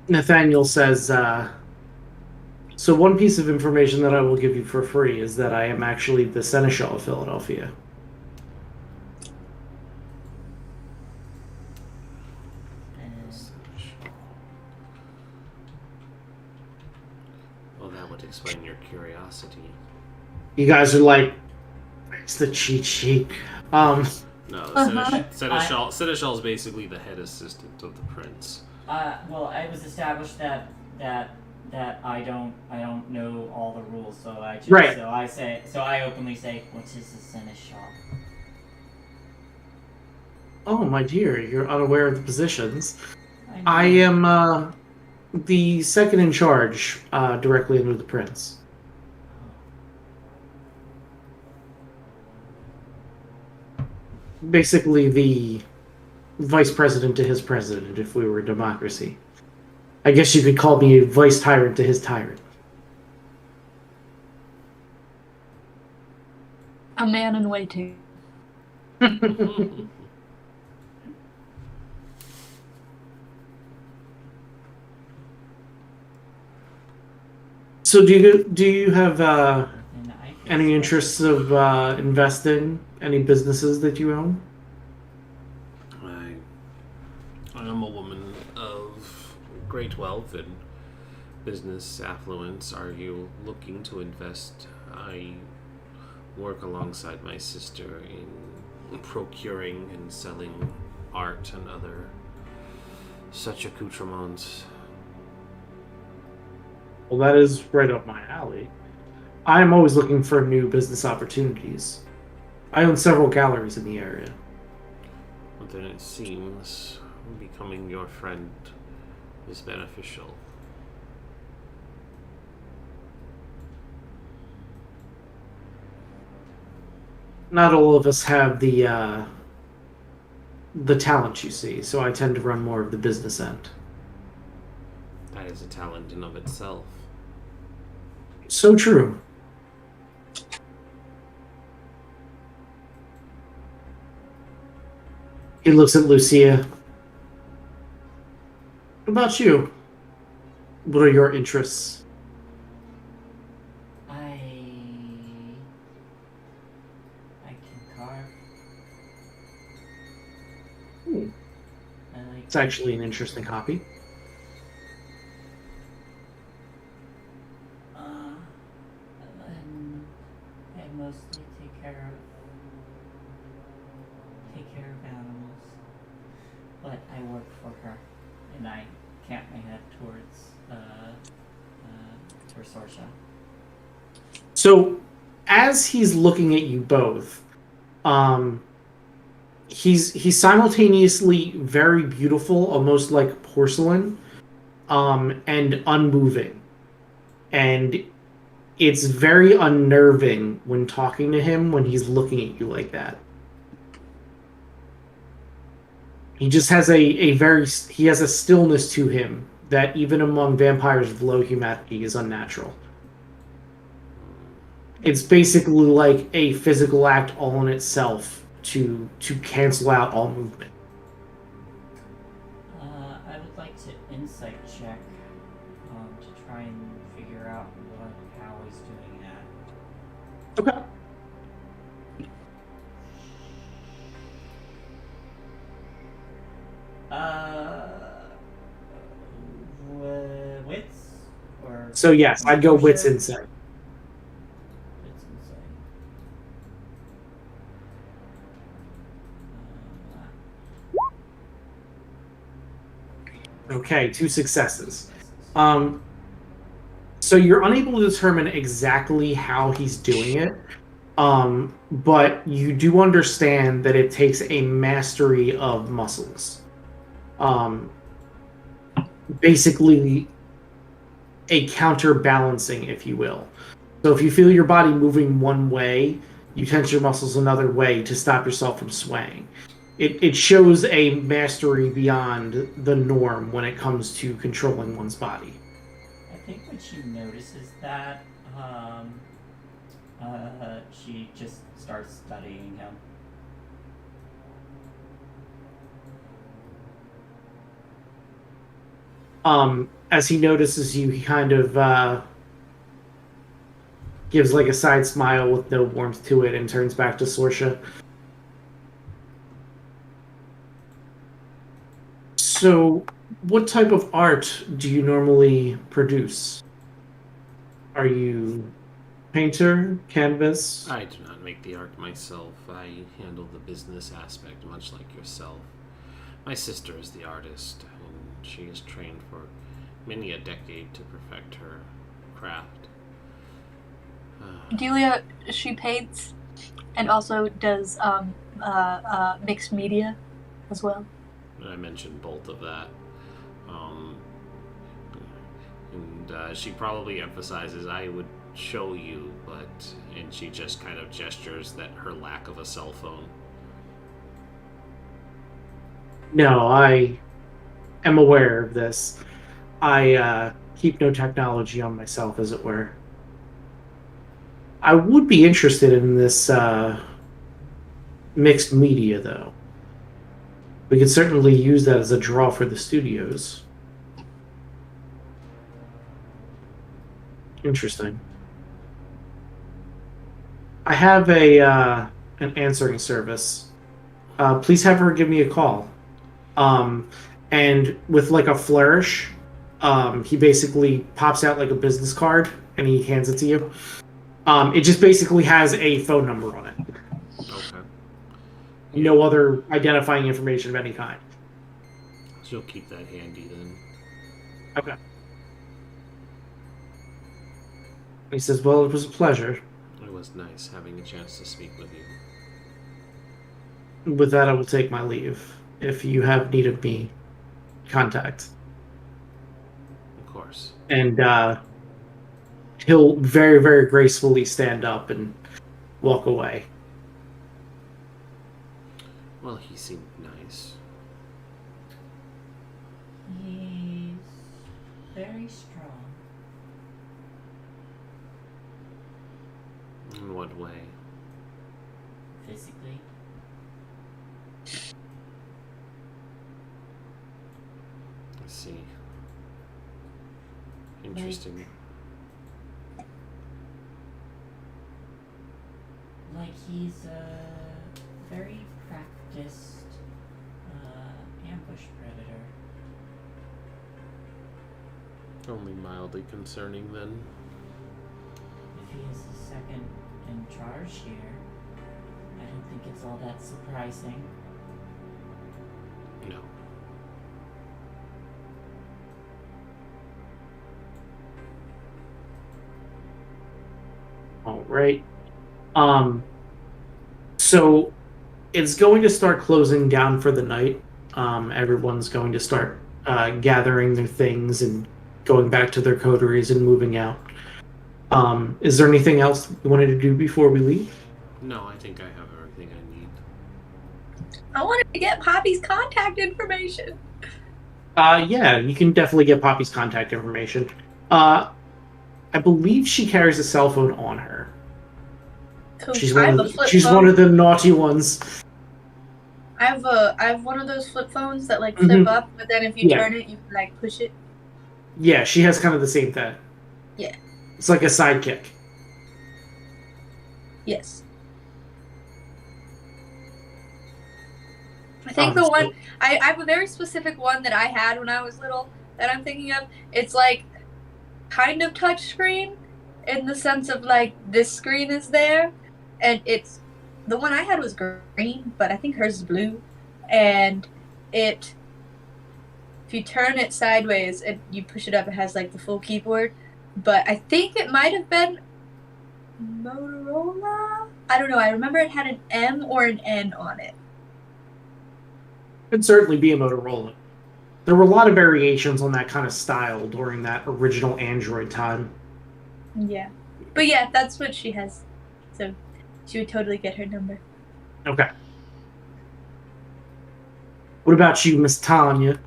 Nathaniel says, so one piece of information that I will give you for free is that I am actually the Seneschal of Philadelphia. Well, that would explain your curiosity. You guys are like, it's the cheat sheet. No, Uh-huh. Seneschal is basically the head assistant of the prince. Well, it was established that I don't know all the rules, so I just, Right. so I openly say, what is the seneschal? Oh, my dear, you're unaware of the positions. know. I am the second in charge, directly under the prince. Basically, the vice president to his president, if we were a democracy. I guess you could call me a vice tyrant to his tyrant. A man in waiting. So, do you have And I any interests of investing any businesses that you own? I am a woman of great wealth and business affluence. Are you looking to invest? I work alongside my sister in procuring and selling art and other such accoutrements. Well, that is right up my alley. I am always looking for new business opportunities. I own several galleries in the area. But then it seems becoming your friend is beneficial. not all of us have the talent, you see, so I tend to run more of the business end. That is a talent in of itself. So true. He looks at Lucia. What about you? What are your interests? I can carve. I like. It's actually an interesting hobby. And I mostly take care of animals, but I work for her, and I camp my head towards Sorsha. So, as he's looking at you both, he's simultaneously very beautiful, almost like porcelain, and unmoving, and it's very unnerving when talking to him when he's looking at you like that. He just has he has a stillness to him that even among vampires of low humanity is unnatural. It's basically like a physical act all in itself to cancel out all movement. I would like to insight check to try and figure out how he's doing that. Okay. Wits or So yes, I'd go wits insight. Wits insight. Okay, 2 successes. So you're unable to determine exactly how he's doing it, but you do understand that it takes a mastery of muscles. Basically, a counterbalancing, if you will. So if you feel your body moving one way, you tense your muscles another way to stop yourself from swaying. It shows a mastery beyond the norm when it comes to controlling one's body. I think when she notices that, she just starts studying him. As he notices you, he kind of gives like a side smile with no warmth to it and turns back to Sorsha. So, what type of art do you normally produce? Are you painter, canvas? I do not make the art myself. I handle the business aspect, much like yourself. My sister is the artist, and she is trained for many a decade to perfect her craft. Delia, she paints and also does mixed media as well. I mentioned both of that. And she probably emphasizes, I would show you, and she just kind of gestures that her lack of a cell phone. No, I am aware of this. I keep no technology on myself, as it were. I would be interested in this mixed media, though. We could certainly use that as a draw for the studios. Interesting. I have an answering service. Please have her give me a call. And with like a flourish, he basically pops out like a business card and he hands it to you. It just basically has a phone number on it. Okay. No other identifying information of any kind. So you'll keep that handy then. Okay. He says, well, it was a pleasure. It was nice having a chance to speak with you. With that, I will take my leave. If you have need of me, contact. Of course. And he'll very, very gracefully stand up and walk away. Well, he seemed nice. He's very strong. In what way? Physically. I see. Interesting. Like he's a very practiced ambush predator. Only mildly concerning then. If he is the second in charge here, I don't think it's all that surprising. No. All right. So it's going to start closing down for the night. Everyone's going to start gathering their things and going back to their coteries and moving out. Is there anything else you wanted to do before we leave? No, I think I have everything I need. I wanted to get Poppy's contact information. Yeah, you can definitely get Poppy's contact information. I believe she carries a cell phone on her. Cool. She's I one have of a the, flip she's phone. one of the naughty ones. I have one of those flip phones that like flip up, but then if you turn it, you can like push it. Yeah, she has kind of the same thing. Yeah. It's like a sidekick. Yes. I think the one I have a very specific one that I had when I was little that I'm thinking of. It's like kind of touch screen in the sense of like this screen is there, and it's the one I had was green, but I think hers is blue, and if you turn it sideways and you push it up, it has like the full keyboard. But I think it might have been Motorola. I don't know. I remember it had an M or an N on it. Could certainly be a Motorola. There were a lot of variations on that kind of style during that original Android time. Yeah. But yeah, that's what she has. So she would totally get her number. Okay. What about you, Miss Tanya?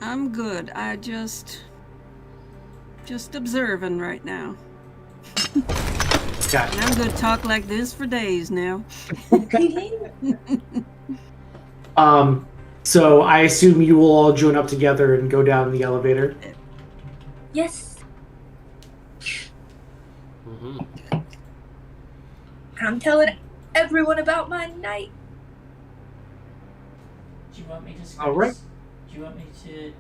I'm good. I just observing right now. Gotcha. And I'm gonna talk like this for days now. So I assume you will all join up together and go down the elevator. Yes. Mm-hmm. I'm telling everyone about my night. Do you want me to? All right. Do you want me to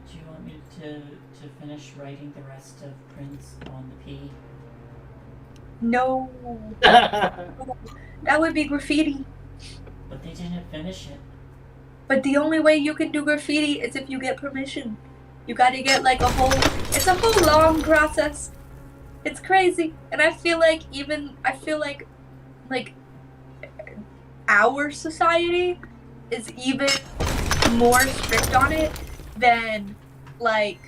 finish writing the rest of Prince on the P? No. That would be graffiti. But they didn't finish it. But the only way you can do graffiti is if you get permission. You gotta get like it's a whole long process. It's crazy. And I feel like our society is even more strict on it than like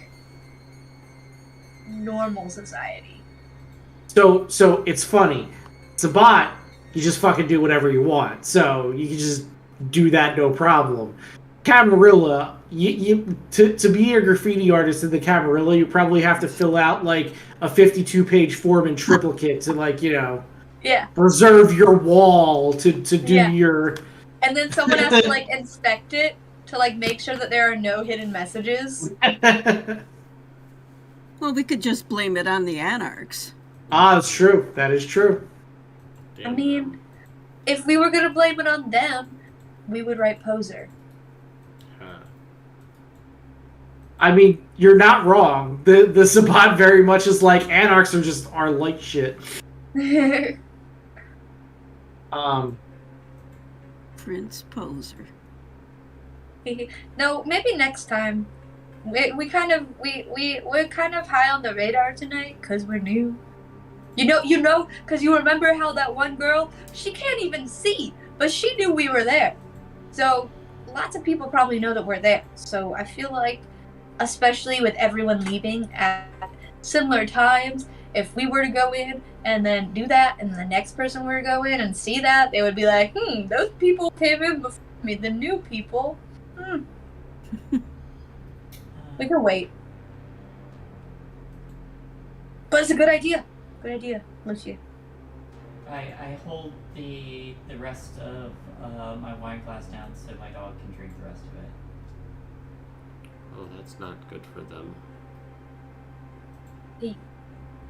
normal society. So it's funny. It's a bot. You just fucking do whatever you want. So you can just do that no problem. Camarilla, you to be a graffiti artist in the Camarilla, you probably have to fill out like a 52-page form in triplicate to preserve your wall to do your. And then someone has to like inspect it to like make sure that there are no hidden messages. Well, we could just blame it on the anarchs. That's true. That is true. I mean, if we were gonna blame it on them, we would write poser. I mean, you're not wrong. The Sabbat very much is like anarchs are light shit. Prince Poser. No, maybe next time. We're kind of high on the radar tonight because we're new. You know, because you remember how that one girl, she can't even see, but she knew we were there. So lots of people probably know that we're there. So I feel like, especially with everyone leaving at similar times, if we were to go in and then do that, and the next person were to go in and see that, they would be like, those people came in before me, the new people. We can wait. But it's a good idea. Good idea, Lucia. I hold the rest of my wine glass down so my dog can drink the rest of it. Oh, that's not good for them.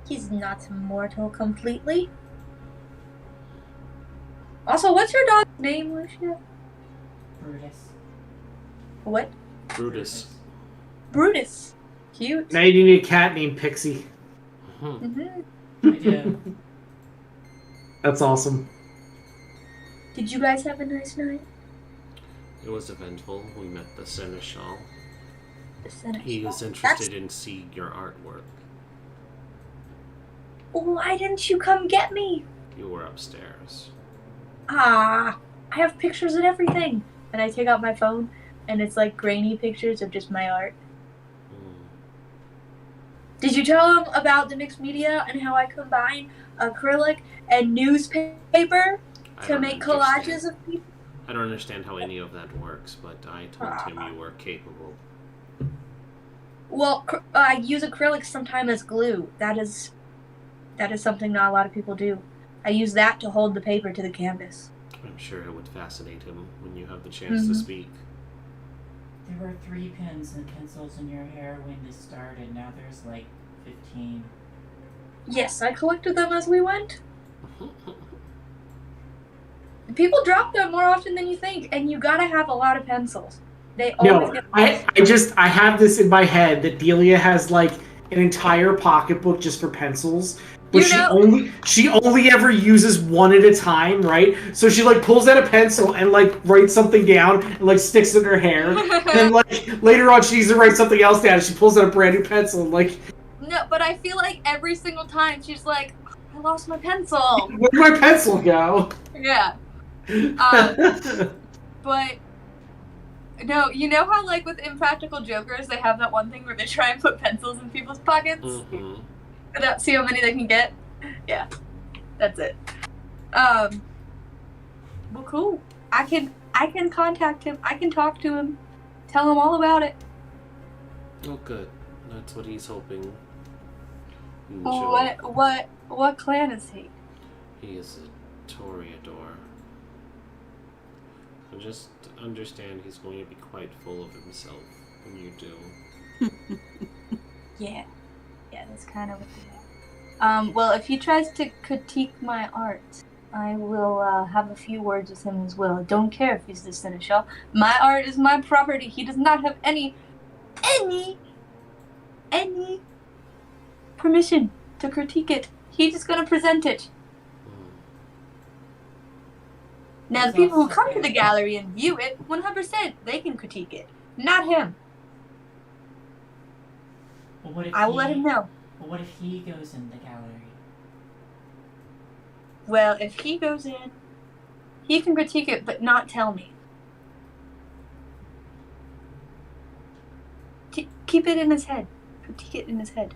He's not mortal completely. Also, what's your dog's name, Lucia? Brutus. What? Brutus. Brutus. Cute. Now you need a cat named Pixie. Mm-hmm. I do. That's awesome. Did you guys have a nice night? It was eventful. We met the Seneschal. The Seneschal? He was interested in seeing your artwork. Why didn't you come get me? You were upstairs. I have pictures and everything. And I take out my phone, and it's like grainy pictures of just my art. Did you tell him about the mixed media and how I combine acrylic and newspaper to make collages of people? I don't understand how any of that works, but I told him you were capable. Well, I use acrylic sometimes as glue. That is something not a lot of people do. I use that to hold the paper to the canvas. I'm sure it would fascinate him when you have the chance to speak. There were 3 pens and pencils in your hair when this started. Now there's like 15. Yes, I collected them as we went. People drop them more often than you think, and you gotta have a lot of pencils. They always No, get I have this in my head that Delia has like an entire pocketbook just for pencils. But she only ever uses one at a time, right? So she like pulls out a pencil and like writes something down and like sticks it in her hair. And then like later on she needs to write something else down and she pulls out a brand new pencil and like No, but I feel like every single time she's like, I lost my pencil. Where'd my pencil go? Yeah. But no, you know how like with Impractical Jokers they have that one thing where they try and put pencils in people's pockets? See how many they can get? Yeah. That's it. Well cool. I can contact him. I can talk to him. Tell him all about it. Oh good. That's what he's hoping. What clan is he? He is a Toreador. So just understand he's going to be quite full of himself when you do. Yeah, that's kind of what they are. Well, if he tries to critique my art, I will have a few words with him as well. I don't care if he's the Seneschal. My art is my property. He does not have any permission to critique it. He's just gonna present it. Now, the people who come to the gallery and view it, 100%, they can critique it. Not him. Well, what if I will let him know. Well, what if he goes in the gallery? Well, if he goes in, he can critique it, but not tell me. Keep it in his head. Critique it in his head.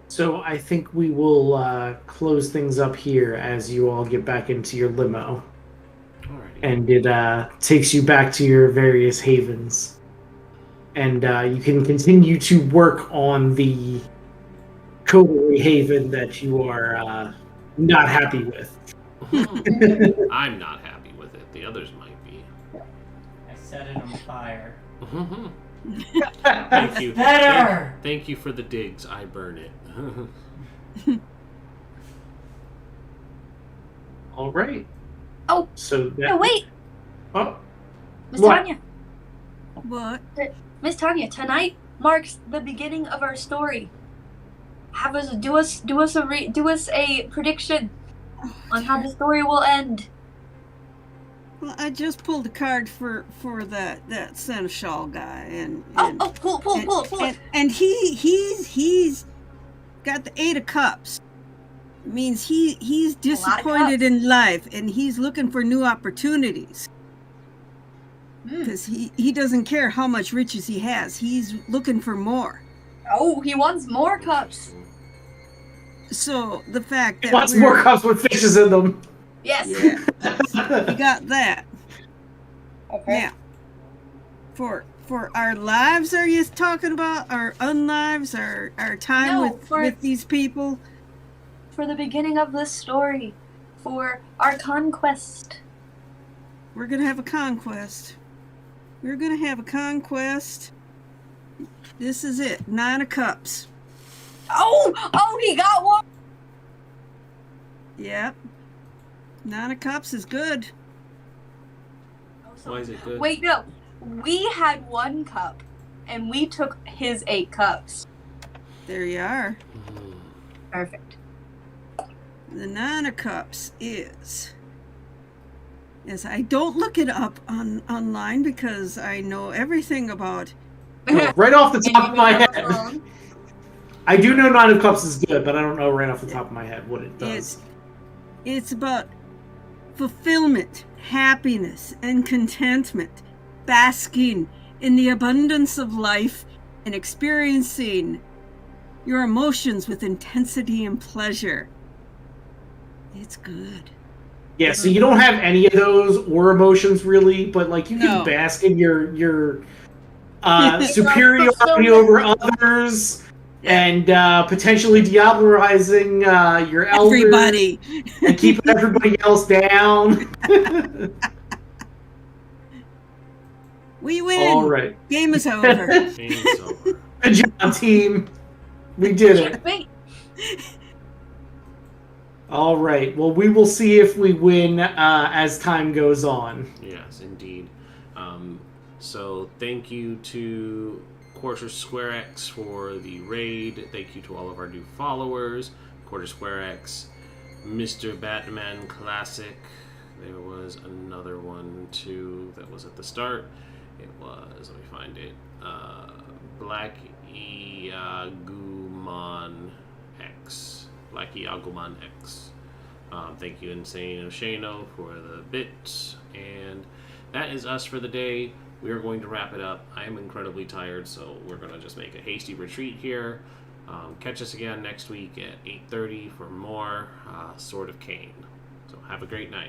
So I think we will close things up here as you all get back into your limo. Alrighty. And it takes you back to your various havens. And you can continue to work on the Coterie Haven that you are not happy with. I'm not happy with it. The others might be. I set it on fire. Thank you. Better! Thank you for the digs. I burn it. All right. Oh. So that, No, wait. Oh. Miss What? Tanya. What? Miss Tanya, tonight marks the beginning of our story. Have us do us a prediction on how the story will end. Well, I just pulled a card for that Seneschal guy, and Pull it. and he's got the 8 of Cups. It means he's disappointed in life, and he's looking for new opportunities. because he doesn't care how much riches he has. He's looking for more. Oh, he wants more cups. So the fact that He wants more cups with fishes in them. Yes. Yeah, you got that. Okay. Now, for our lives, are you talking about our unlives, our time No, with these people? For the beginning of this story, for our conquest. We're gonna have a conquest. We're gonna have a conquest. This is it. 9 of Cups. Oh, he got one. Yep. 9 of Cups is good. Why is it good? Wait, no. We had 1 cup, and we took his 8 cups. There you are. Perfect. The 9 of Cups is. Yes, I don't look it up online because I know everything about. Right off the top of my And you head. know what's wrong? I do know 9 of Cups is good, but I don't know right off the top of my head what it does. It's about fulfillment, happiness, and contentment, basking in the abundance of life and experiencing your emotions with intensity and pleasure. It's good. Yeah, so you don't have any of those or emotions really, but like you can No. bask in your superiority over others and potentially diablerizing your elders Everybody. and keeping everybody else down. We win. All right. Game is over. Game's over. Good job, team. We did it. Wait. All right. Well, we will see if we win as time goes on. Yes, indeed. So thank you to Quarter Square X for the raid. Thank you to all of our new followers. Quarter Square X, Mr. Batman Classic. There was another one too that was at the start. It was, let me find it, Black Iaguman X. Black Iaguman X. Thank you, Insane Oshano, for the bits. And that is us for the day. We are going to wrap it up. I am incredibly tired, so we're going to just make a hasty retreat here. Catch us again next week at 8:30 for more Sword of Caine. So have a great night.